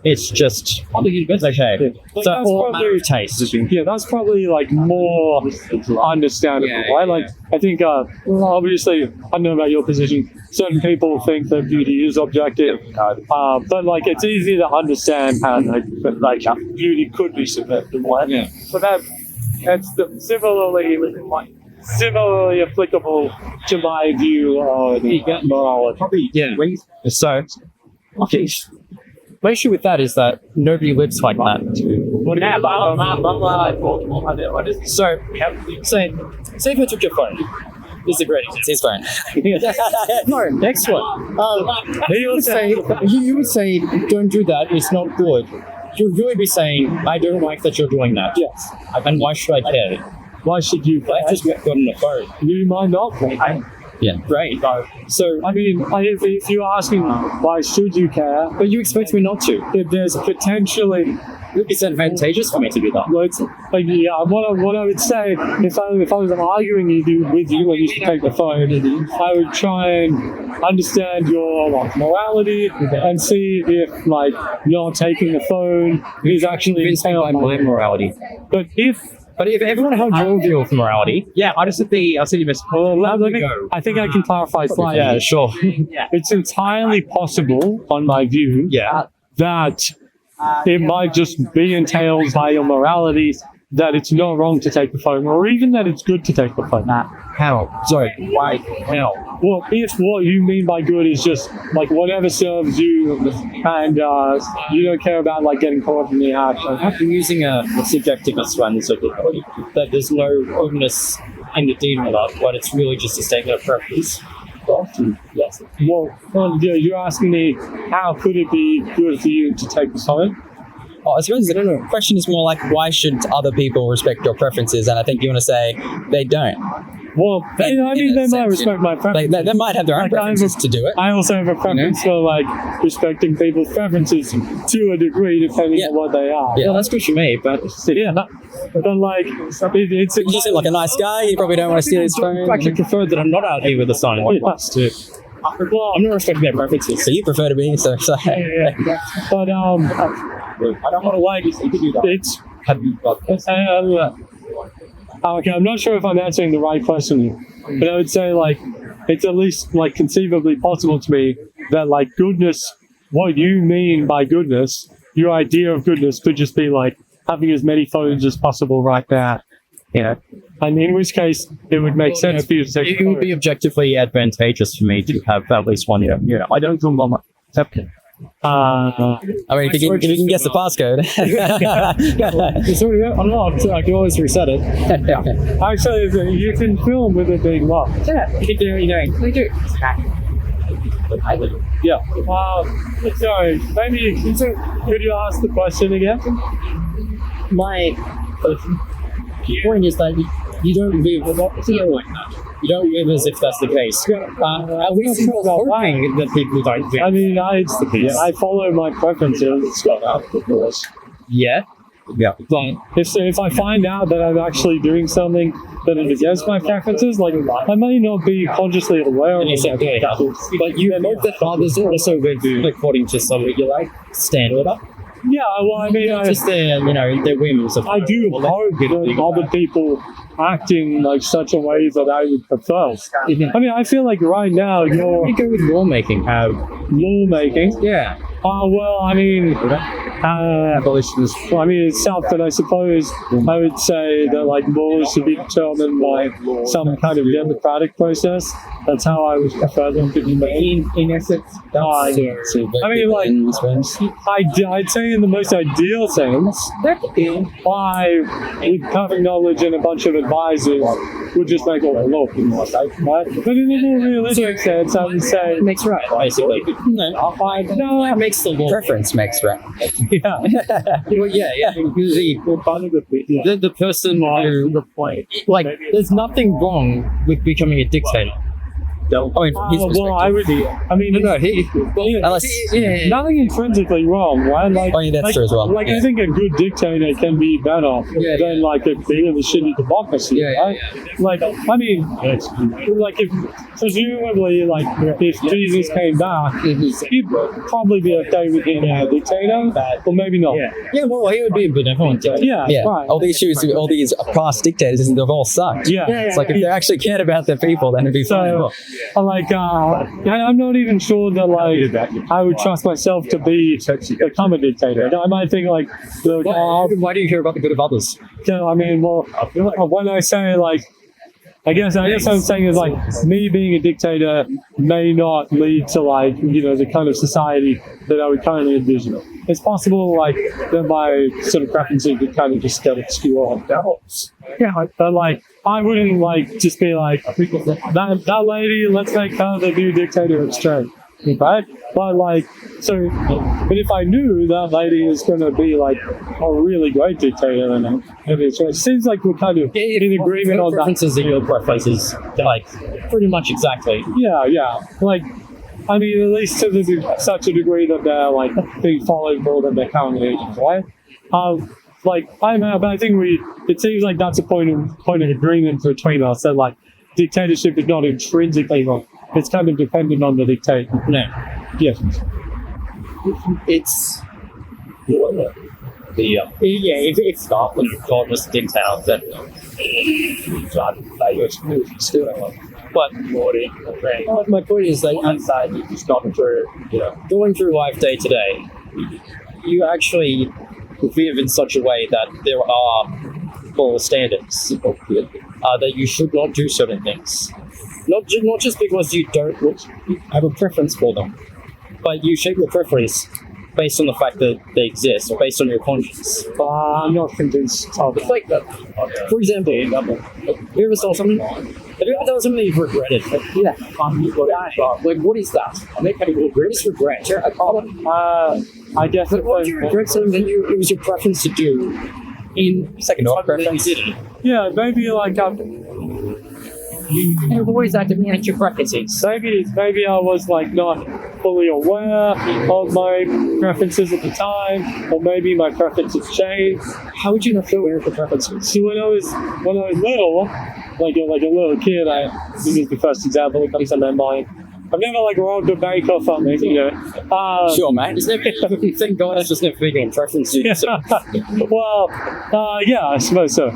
It's just okay. But So that's all matter probably, of taste. yeah, that's probably like more understandable, right? Like, I think, obviously, I don't know about your position. Certain people think that beauty is objective, but like it's easy to understand how like beauty could be subjective, right? Yeah. So that's similarly applicable to my view on morality. Yeah. So, okay. My issue with that is that nobody lives like that. So, say if I took your phone. This is a great example. it's fine. No, next one. You would say, don't do that, it's not good. You'd really be saying, I don't like that you're doing that. Yes. And why should I care? Why should you? I just got on the phone. You might not. Yeah. Great. So, I mean, if you're asking why should you care, but you expect me not to. if there's potentially, It's advantageous for me to do that. like, yeah, what I would say if I was arguing with you when you should take the phone, I would try and understand your morality and see if like not taking the phone is actually Convinced me by my morality. But if But if everyone held your view of morality, I just said I'll send you a message. I think I can clarify slightly. yeah, sure. It's entirely possible, on my view, Yeah. that it might just be entailed by your morality that it's not wrong to take the phone, or even that it's good to take the phone. How? Sorry. Why? How? Well, if what you mean by good is just like whatever serves you, and you don't care about like getting caught up in the action. I'm using a subjectivist one, so that there's no onus in the deed of that, but it's really just a statement of preference. Yes. Well, you're asking me how could it be good for you to take the phone? I suppose the question is more like, why should other people respect your preferences? And I think you want to say they don't. Well, they might respect my preferences. They might have their own preferences to do it. I also have a preference for like respecting people's preferences to a degree, depending on what they are. Yeah. Well, that's good for me, but But like, it's You seem like a nice guy. You probably don't want to steal his phone. I actually prefer that I'm not out here with a sign. I'm not respecting their preferences. So you prefer to be so. But I don't want to lie. You can do that. it's. Okay, I'm not sure if I'm answering the right question here, but I would say like it's at least like conceivably possible to me that like goodness, what you mean by goodness, your idea of goodness could just be like having as many phones as possible right now. Yeah. And in which case, it would make sense for you to take It would be objectively advantageous for me to have at least one. Yeah, I don't think I'm accepting. I mean, if you can guess the passcode. It's already unlocked, so I can always reset it. Actually, you can film with it being locked. Yeah, you can do. Yeah. Sorry, maybe could you ask the question again? My point is that you don't live like that. You don't live as if that's the case. At least you're hoping that people don't think I mean, it's the case. I follow my preferences, of course. Yeah. But if I find out that I'm actually doing something that is against my preferences, like I may not be consciously aware of it. But you hope that others also live according to some standard. Yeah, well, I mean, Just their whims. I do hope that other people acting like such a way that I would prefer. I mean, I feel like right now you're You go with lawmaking. lawmaking. Yeah. Well, I mean, it's tough, but I suppose I would say that like laws should be determined by some kind of democratic process. That's how I would prefer them to be made. In essence, I mean, like, I'd say in the most ideal sense, with common knowledge and a bunch of advisors, would just make all the law, right? But in a more realistic sense, I would say makes right, basically. no, That makes the law. Preference makes right. yeah. Well, yeah. Because the person who, like, there's nothing wrong with becoming a dictator. I mean, from his Well, I would. I mean, Unless, nothing intrinsically wrong, right? Like, oh, yeah, that's true as well. Like, I think a good dictator can be better than like a bit of a shitty democracy, right? Like, I mean, like if presumably, like if Jesus came back, he'd probably be okay with being a dictator, or maybe not. Yeah, well, he would be a benevolent dictator. Yeah, right. All these issues, all these past dictators, they've all sucked. Yeah. It's like if they actually cared about their people, then it'd be fine. So, I'm not even sure that like I would trust myself to become a dictator. I might think like, Why do you care about the good of others? I mean, well, when I say like, I guess what I'm saying is like me being a dictator may not lead to like the kind of society that I would currently envision. It's possible like that my sort of preferences would kind of just get obscure. Yeah, but like I wouldn't like just be like that lady. Let's make her the new dictator of strength, right? But like but if I knew that lady is going to be like a really great dictator, then it seems like we're kind of in agreement on that. Preferences and your preferences, like pretty much exactly. Yeah. Like, I mean, at least to such a degree that they're like being followed more than their current agents, right? But I think it seems like that's a point of agreement between us that like dictatorship is not intrinsically wrong. It's kind of dependent on the dictator. No. Yes. It's if Scotland called us dictator, then but my point is that inside you just going through life day to day, you actually live in such a way that there are moral standards that you should not do certain things. Not just because you don't have a preference for them, but you shape your preference based on the fact that they exist, or based on your conscience. I'm not convinced of it. Like that. For example, have you ever saw something? Have you ever done something you've regretted? Yeah. Like, what is that? What is regret? I guess. But what do you regret something that it was your preference to do in Second order preference? Yeah, maybe like you've always had to manage your preferences. Maybe I was like not fully aware of my preferences at the time, or maybe my preferences changed. How would you not feel aware of your preferences? See, when I was little, like a little kid, this is the first example that comes to my mind. I've never like robbed a bank or something, Sure, mate. Thank God it's just never big on preferences. Well, yeah, I suppose so.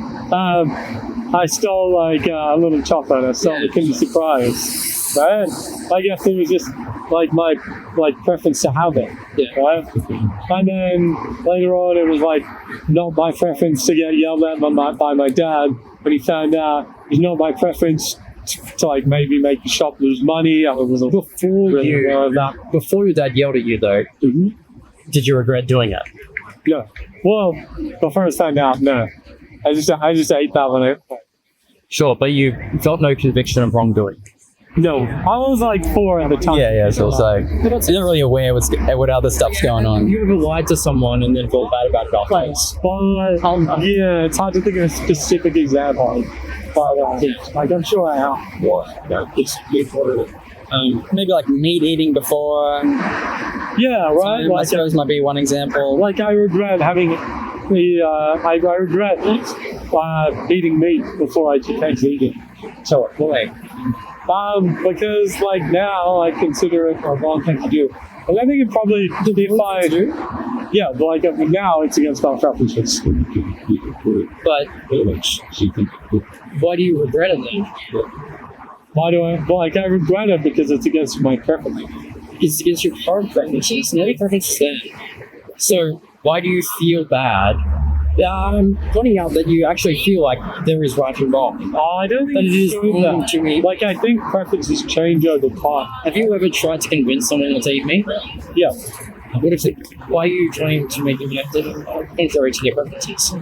I stole like a little chocolate. I stole the Kinder Surprise, right? I guess it was just like my preference to have it, right? And then later on, it was like not my preference to get yelled at by my dad when he found out. It's not my preference to like maybe make the shop lose money. I was Before your dad yelled at you, though, did you regret doing it? No. Well, before I found out, no. I just ate that one. Sure, but you felt no conviction of wrongdoing. No, I was like 4 at the time. Yeah, so it's like you're not really aware what other stuff's going on. You ever lied to someone and then felt bad about it afterwards? But, yeah, it's hard to think of a specific example. But like I'm sure I have. Maybe like meat eating before. Yeah, right. I suppose might be one example. Like I regret having I regret eating meat before I became vegan. So why? Because like now I consider it a wrong thing to do. And I think it probably Yeah, but like now it's against my preferences. But why do you regret it then? Why do I? Well, like I regret it because it's against my preference. It's against your current preferences, no preferences then. So why do you feel bad? I'm pointing out that you actually feel like there is right and wrong. I don't think But it is wrong to me. Like I think preferences change over time. Have you ever tried to convince someone to eat meat? Yeah. What if why are you trying to make them contrary to their preferences?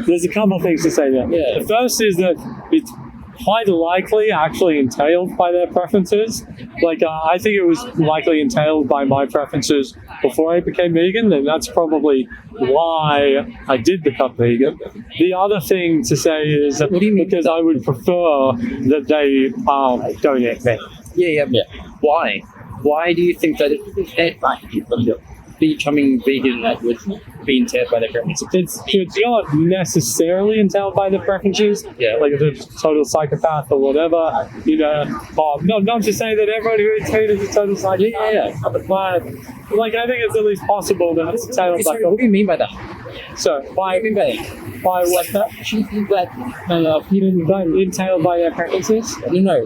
There's a couple of things to say there. Yeah. The first is that it's quite likely actually entailed by their preferences. Like, I think it was likely entailed by my preferences before I became vegan, and that's probably why I did become vegan. The other thing to say is that What do you mean? because I would prefer that they don't eat meat. Yeah. Why? Why do you think that becoming vegan would be entailed by their preferences? It's not necessarily entailed by the preferences. Yeah. Like if it's a total psychopath or whatever, not to say that everyone who eats meat is a total psychopath. Yeah. But like I think it's at least possible that it's entailed by. What do you mean by that? So What do you mean by that? by what that? Do you think that Entailed by their preferences? no.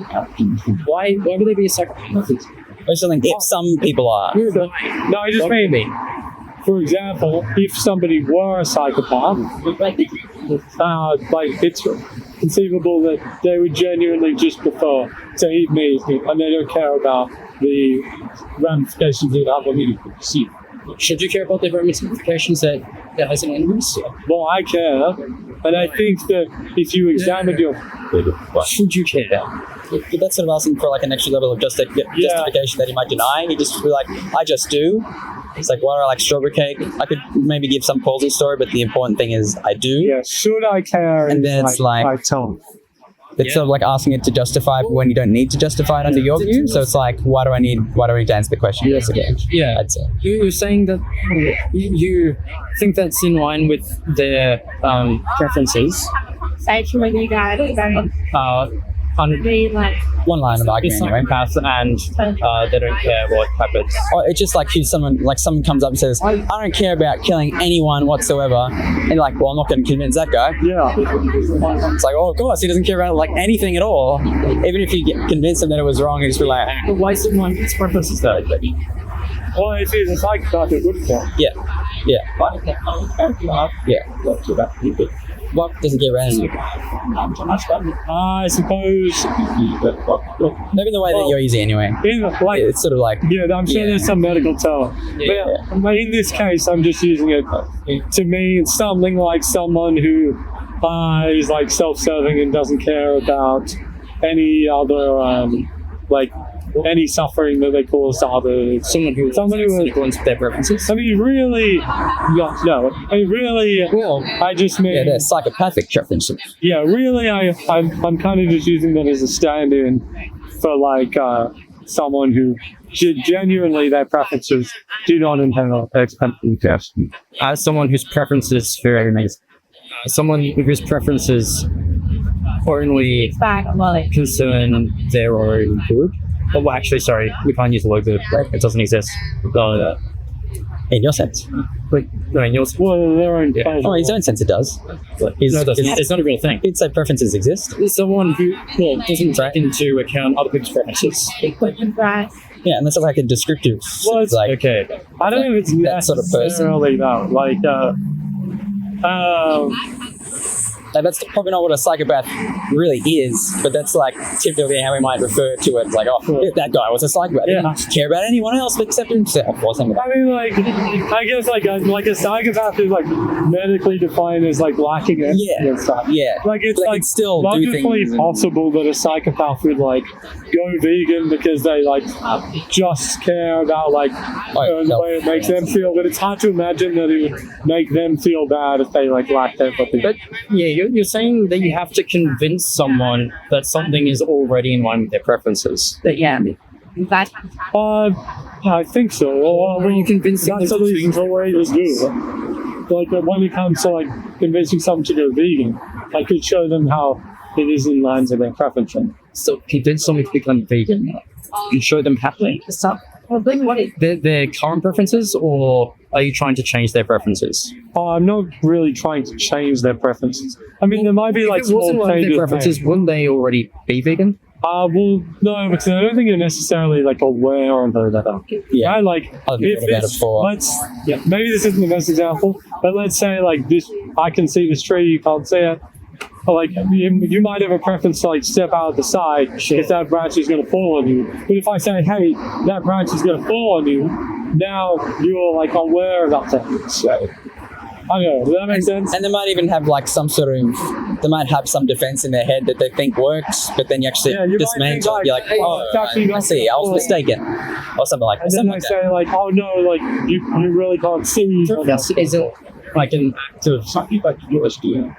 Why would they be a psychopath? Or something. If some people are. No, I just mean, for example, if somebody were a psychopath, like it's conceivable that they would genuinely just prefer to eat meat and they don't care about the ramifications that other people see. Should you care about the ramifications that has an enemies? Well, I care, and I think that if you examine your... Should you care? But that's sort of asking for like an extra level of justification that he might deny. He just be like, I just do. It's like, why do I like strawberry cake? I could maybe give some causal story, but the important thing is I do. Yeah, should I care? And then it's like- I tell them. It's sort of like asking it to justify when you don't need to justify it under your view. So it's like, why do I need to answer the question? Yes, again. Yeah. I'd say. You're saying that you think that's in line with their preferences. One line of argument anyway. Psychopaths and they don't care what happens. Or it's just like someone comes up and says, I don't care about killing anyone whatsoever. And you're like, well, I'm not going to convince that guy. Yeah. It's like, oh, of course, he doesn't care about like anything at all. Even if you convince him that it was wrong, he'd just be like, ah. But why is someone's preferences though? Well, if he's a psychopath, it wouldn't care. Yeah. What doesn't get around you? I suppose... Maybe the way that you're using anyway. It's sort of like... Yeah, I'm sure there's some medical term. But in this case, I'm just using it to mean something like someone who is like self-serving and doesn't care about any other any suffering that they cause to others. Someone who wants their preferences. I mean, really, Well, I just mean, Yeah, they're psychopathic preferences. yeah, really, I'm kind of just using that as a stand-in for like someone who genuinely their preferences do not inherit expectations. as someone whose preferences very amazing. Someone whose preferences only concern their own good. Oh, well, actually, sorry, we can't use the word good. It doesn't exist. In your sense. No, in yours. Well, their own pleasure. Oh, in his own sense it does. No, it doesn't. It's not a real thing. He'd say preferences exist. It's someone who doesn't take into account other people's preferences. Yeah, and that's like a descriptive. Well, it's like, Okay. I don't know if it's that sort of person. necessarily though. Like, like, that's probably not what a psychopath really is, but that's like typically how we might refer to it. It's like, oh, that guy was a psychopath. He didn't care about anyone else except himself or something. I mean, like, I guess like a psychopath is like medically defined as like lacking empathy and stuff. Yeah. Like it's But they like can still do logically things and- possible that a psychopath would like go vegan because they like just care about like the way it makes them feel. But it's hard to imagine that it would make them feel bad if they like lacked empathy. But yeah, you're saying that you have to convince someone that something is already in line with their preferences. I think so. Well, you convince them that's at least the way to do it. Like when it comes to like convincing someone to go vegan, I could show them how it is in line with their preferences. So convince someone to become vegan and show them how their current preferences or are you trying to change their preferences? I'm not really trying to change their preferences. I mean, there might be like If it wasn't small one of their changes. preferences, wouldn't they already be vegan? Well, no, because I don't think you're necessarily like aware of that. Yeah. Right? Like, I've if thought about it it's, before. maybe this isn't the best example, but let's say like this, I can see this tree, you can't see it. Or like you might have a preference to like step out of the side if that branch is going to fall on you. But if I say, hey, that branch is going to fall on you, now you're like aware of that thing. So, I don't know, does that make sense? And they might even have like some sort of, they might have some defense in their head that they think works, but then you actually Yeah, you might dismantle think, it. You're like, like, oh, it's actually I not see, I was cool. mistaken. Or something like that. And then Something they like that. say like, oh no, like you really can't see. Is it like an act of Something like USD.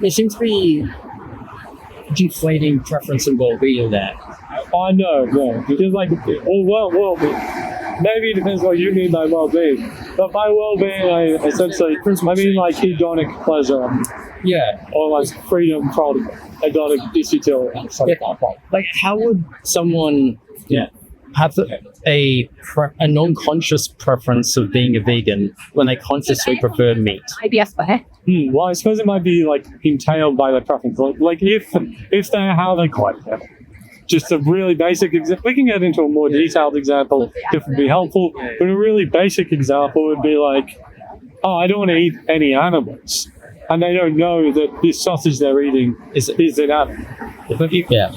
There seems to be deflating preference and well-being there. I know, yeah. Because like, well-being. Maybe it depends what you mean by well-being. But by well-being, I essentially, I mean like hedonic pleasure. Yeah. Or like freedom from hedonic disutility. Like, how would someone have a non-conscious preference of being a vegan when they consciously prefer meat? Well, I suppose it might be like entailed by their preference. Like if they have a just a really basic example, we can get into a more detailed example if it would be helpful. But a really basic example would be like, oh, I don't want to eat any animals, and they don't know that this sausage they're eating is an animal. Yeah.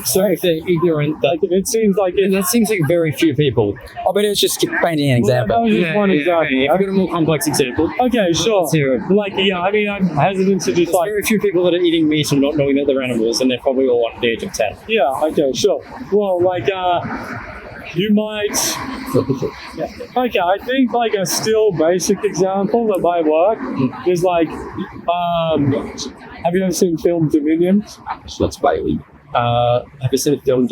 So if they're ignorant, It seems like that seems like very few people. Oh, but it was just painting an That example. was just one example. If you've got a more complex example, Okay, sure. let's hear it. Like, yeah, I mean, I'm hesitant to just like, Very few people that are eating meat and not knowing that they're animals, and they're probably all under the age of 10. yeah, okay, sure. Well, like, you might. Okay, I think like a still basic example that might work is like, have you ever seen the film Dominion? That's Bailey. Have you seen a film?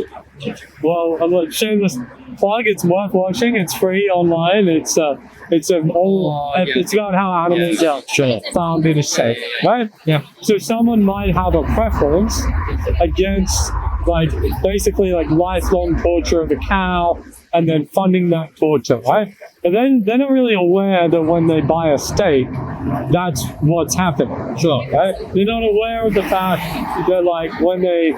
Well, I'm like shameless plug. It's worth watching. It's free online. It's an all. It's about how animals are found in a safe, right? Yeah. So someone might have a preference against like basically like lifelong torture of a cow and then funding that torture, right? But then they're not really aware that when they buy a steak, that's what's happening. Sure. Right? They're not aware of the fact that like when they,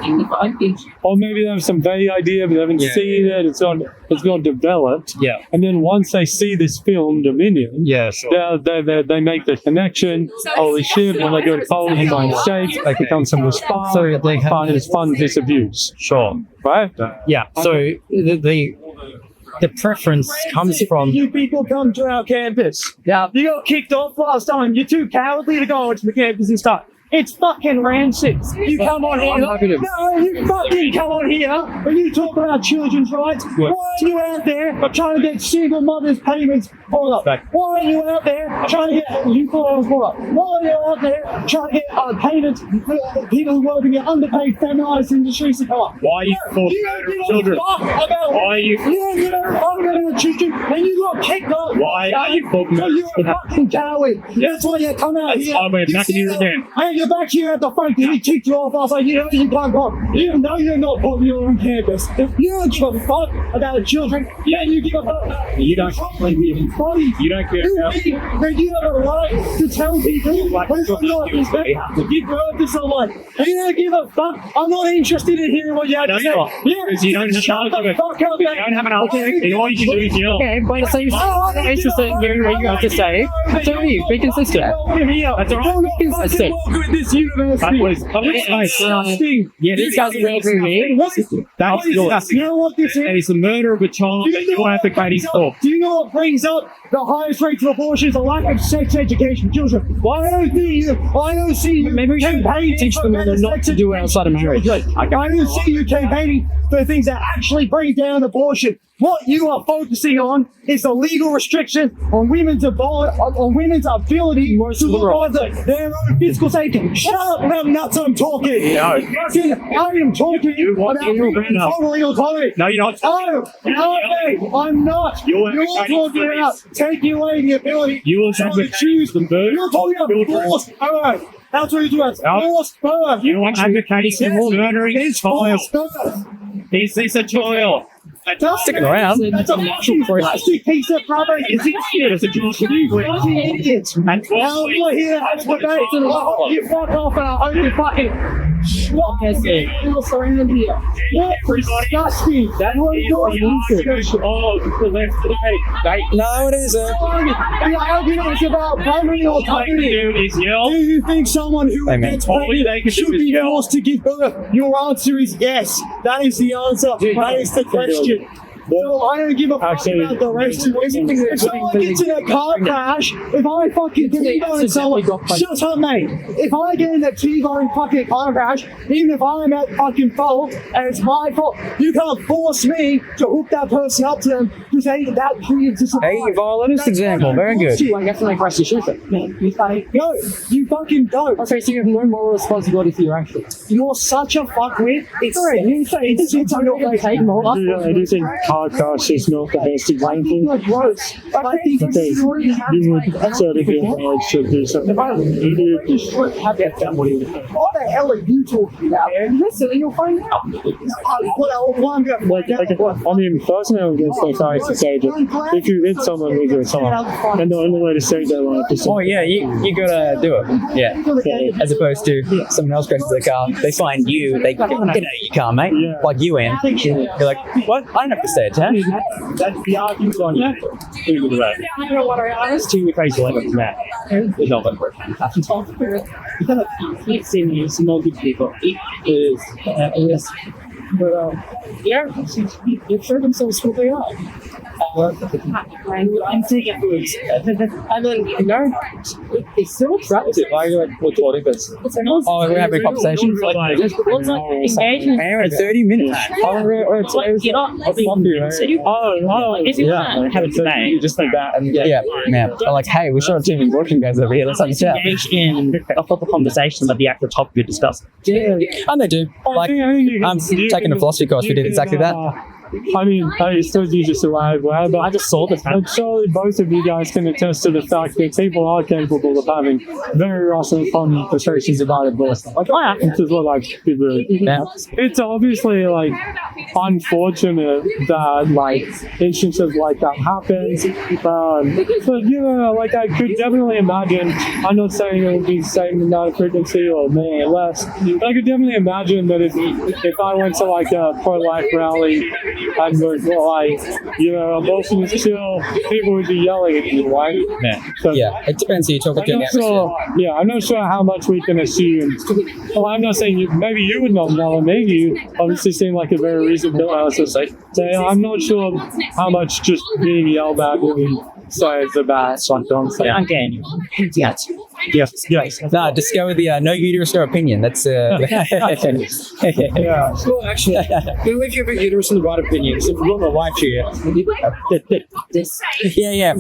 or maybe they have some vague idea but they haven't seen it, it's not developed. Yeah. And then once they see this film, Dominion, Yeah, sure. they make the connection. Holy shit, when they go to college and find steak, they become some response. So they have fund this abuse. Sure. Right? Yeah. So the preference comes from. You people come to our campus. Yeah. You got kicked off last time. You're too cowardly to go onto the campus and start. It's fucking rancid. You come on here. No, you fucking come on here and you talk about children's rights. Why are you out there trying to get single mothers payments? Hold up. Why are you out there trying to get you hold up? Why are you out there trying to get payments for people who work in the underpaid feminized industries to come up? Why are you for children? Why are you? You don't give a fuck about children and you got kicked off. Why are you talking about? You're a fucking coward. That's why you come out here. I'm back you again. Hey, you're back here at the front because he kicked you off. I was like, you can't come. You know you're not popular on campus. You don't give a fuck about the children. Yeah, you give a fuck. You don't. Buddy, You don't care about. you have a right to tell people what's not respect to give birth to someone. You don't give a fuck. I'm not interested in hearing what you have to say. Because you don't Shut the fuck up, You don't have an argument. And all you can do is yell. Okay, but so you're not interested in hearing what you have to say. So be consistent. That's all right. Be consistent. Welcome to this university. Yeah, These guys are real for me. That's You know what this is? And it's the murder of a child that you're advocating for. Do you know what brings up the highest rates of abortion is the lack of sex education? Children, I don't see you. Maybe we should teach them not to do it outside of marriage. I don't see you campaigning for things that actually bring down abortion. What you are focusing on is the legal restriction on women's ability to look after their own physical safety. Shut up, I'm nuts, I'm talking. No. I am talking about totally autonomy. No, you're not. No, I'm not. You're talking about taking away the ability You will to choose the murder. You're talking about forced birth. That's what you're doing. No. Forced birth. You're advocating for murdering a child. Forced birth. Is this a child? Sticking around. That's a natural process. Piece of rubber is it as a Jewish idiot. And now you're here as what they you fuck off and I hope you fucking People surrounded here. yeah, disgusting. That was your discussion. Oh, the left today. No, it isn't. The argument is about primary or company. is yell. Do you think someone who Hey, man. gets pregnant should be forced to give birth? Your answer is yes. That is the answer. That is the question. So I don't give a fuck about the rest of it. If someone gets in a car crash, if I fucking T-bone someone, shut up, mate. If I get in a T-bone fucking car crash, even if I'm at fucking fault and it's my fault, you can't force me to hook that person up to them to say that creates a Hey, violinist example. Very good. I have to make rest assured. No, you fucking don't. Okay, so you have no moral responsibility for your actions. You're such a fuckwit. It's I'm not going to take moral. I do think car crash is not the best example. like gross. I think I think you would sort of feel like should do something. what the hell are you talking about? Listen, and you'll find out. I mean, personally, I'm against the science to say that if you hit someone with your car, and the only way to save their life is Oh yeah, you gotta do it. Yeah. As opposed to someone else crashes their car, they find you, they get out of your car, mate. Yeah. Like you in. You're like, what? I don't have to stay attached. that's the argument on you. Look at that. You know what I asked? Two crazy like that. It's not that It's in some good people. It is, but yeah, they've shown themselves who they are. And I'm taking afterwards. And then, you know, it's so attractive. Why are you like recording this? Oh, we're having a conversation. Engagement. Hour and 30 minutes. You're not. If you want to have a debate, You just like that and Yeah, man. I'm like, hey, we should have two working guys over here. Let's have a chat. engage in a proper conversation about the actual topic you're discussing. And they do. Like, I'm taking a philosophy course. We did exactly that. I mean, I still use just a loud word, but I just saw this. I'm surely both of you guys can attest to the fact that people are capable of having very rational conversations about it. Like, I happen to look like people. Yeah. It's obviously like unfortunate that like instances like that happens. But you know, like I could definitely imagine. I'm not saying it would be the same amount of frequency or more or less, but I could definitely imagine that if I went to like a pro-life rally and was like, you know, abortion is chill, people would be yelling at you, right? So, Yeah, it depends who you're talking I'm to. not sure. Yeah, I'm not sure how much we can assume. Well, I'm not saying maybe you would not know, maybe you obviously seem like a very reasonable person. So I'm not sure how much just being yelled at really says about something. So, Again, yes. No, just go with the no uterus, no opinion. That's yeah. Well, actually, even if you have a uterus and the right opinions, if you want a wife here, yeah.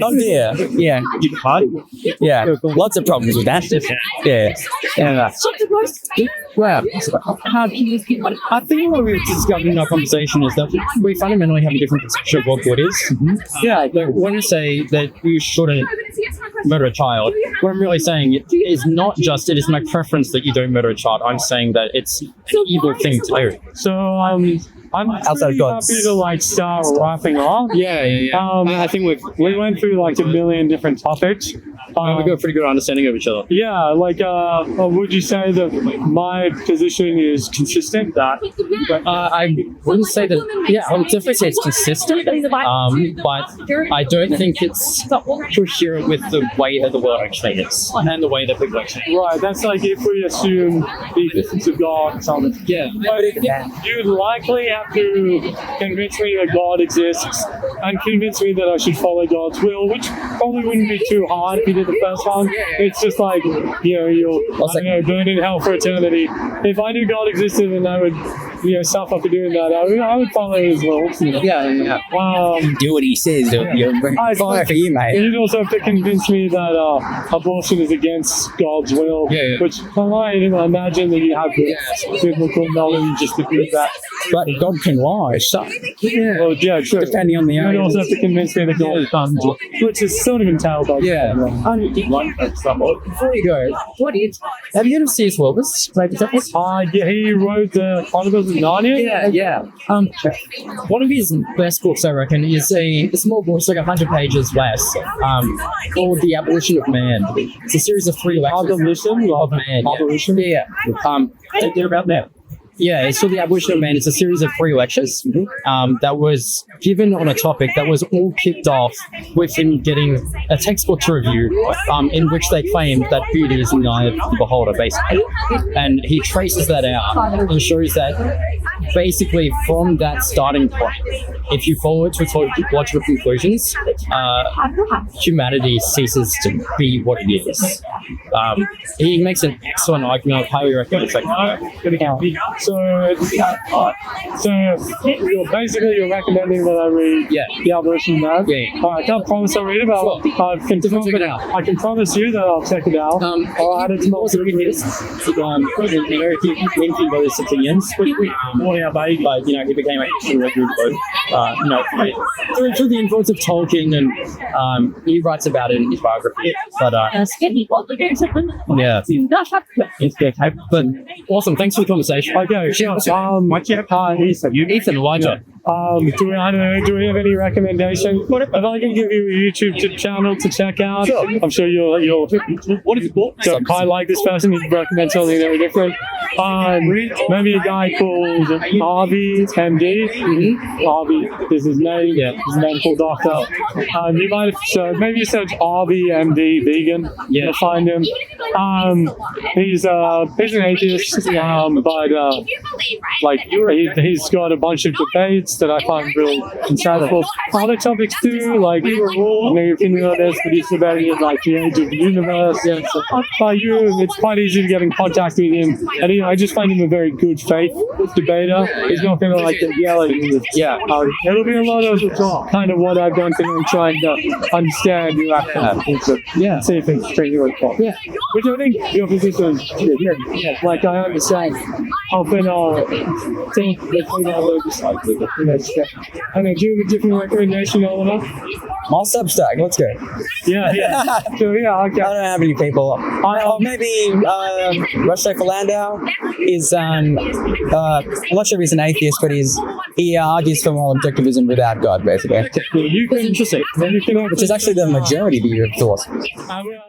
Oh dear. Yeah. Yeah. Lots of problems with that. Yeah. well, I think what we've discovered in our conversation is that we fundamentally have a different conception of what good is. Yeah, like when you say that you shouldn't murder a child, what I'm really saying is not just it is my preference that you don't murder a child. I'm saying that it's an evil thing to do. So I'm Outside of pretty God's. happy to like start wrapping up. Yeah. I think We went through like a million different topics. we got a pretty good understanding of each other. Yeah, like, would you say that my position is consistent? That I wouldn't say that. Yeah, I would definitely say it's consistent. But I don't think it's coherent with the way that the world actually is and the way that people actually. right? That's like if we assume the existence of God or something. Yeah. But you'd likely have to convince me that God exists and convince me that I should follow God's will, which probably wouldn't be too hard if you did the first one. It's just like, you know, you'll burn in hell for eternity. If I knew God existed and I would, you know, suffer for doing that, I would follow his will. Yeah. Do what he says. You're fire for you, mate. You'd also have to convince me that abortion is against God's will, which I imagine that you have the biblical knowledge just to do that. But God can lie. So, Well, yeah, true. depending on the You'd area. also have to convince me that God is done, which is sort of entailed by Before you go, have you ever seen C.S. Lewis? yeah, he wrote the Chronicles of Narnia? Yeah. One of his best books, I reckon, is a small book, it's like 100 pages less, called The Abolition of Man. It's a series of 3 lectures. Abolition of Man. Yeah. Abolition? Yeah. They're about that. Yeah, it's called The Abolition of Man. It's a series of 3 lectures that was given on a topic that was all kicked off with him getting a textbook to review in which they claimed that beauty is in the eye of the beholder, basically. And he traces that out and shows that basically from that starting point, if you follow it to its logical conclusions, humanity ceases to be what it is. He makes an excellent argument. I highly recommend it. So you're recommending that I read The Abolition of Man? Yeah. I can't promise I'll read it, but I can promise you that I'll check it out. I'll add it to my Thinking about his opinions, born out baby, but he became a history record through the influence of Tolkien, and he writes about it in his biography. But but awesome, thanks for the conversation. Okay, Ethan, Elijah. Do we have any recommendations? If I can give you a YouTube channel to check out, I'm sure you'll. What is it called? So I like this person. He recommends something very different. Maybe a guy called Harvey MD. Harvey is his name. Yeah, his name called Doctor. You might maybe search Harvey MD Vegan. You'll find him. He's an atheist, but he's got a bunch of debates that I find really insightful. Other topics too, like your opinion on this, but he's debating like the age of the universe. Yeah, so it's quite easy to get in contact with him, and I just find him a very good faith debater. He's not going to yell at you. Yeah, it'll be a lot of kind of what I've done to him, trying to understand your actions. Yeah, see if it's treating you like yeah, which I think your position is good. Yeah, like I understand. Often think do you have a different recommendation, Oliver? My Substack, let's go. Yeah. So, okay. I don't have any people. Maybe Rushdoe for Landau is, I'm not sure if he's an atheist, but he argues for moral objectivism without God, basically. You can, interesting. Which is actually the majority view of thought.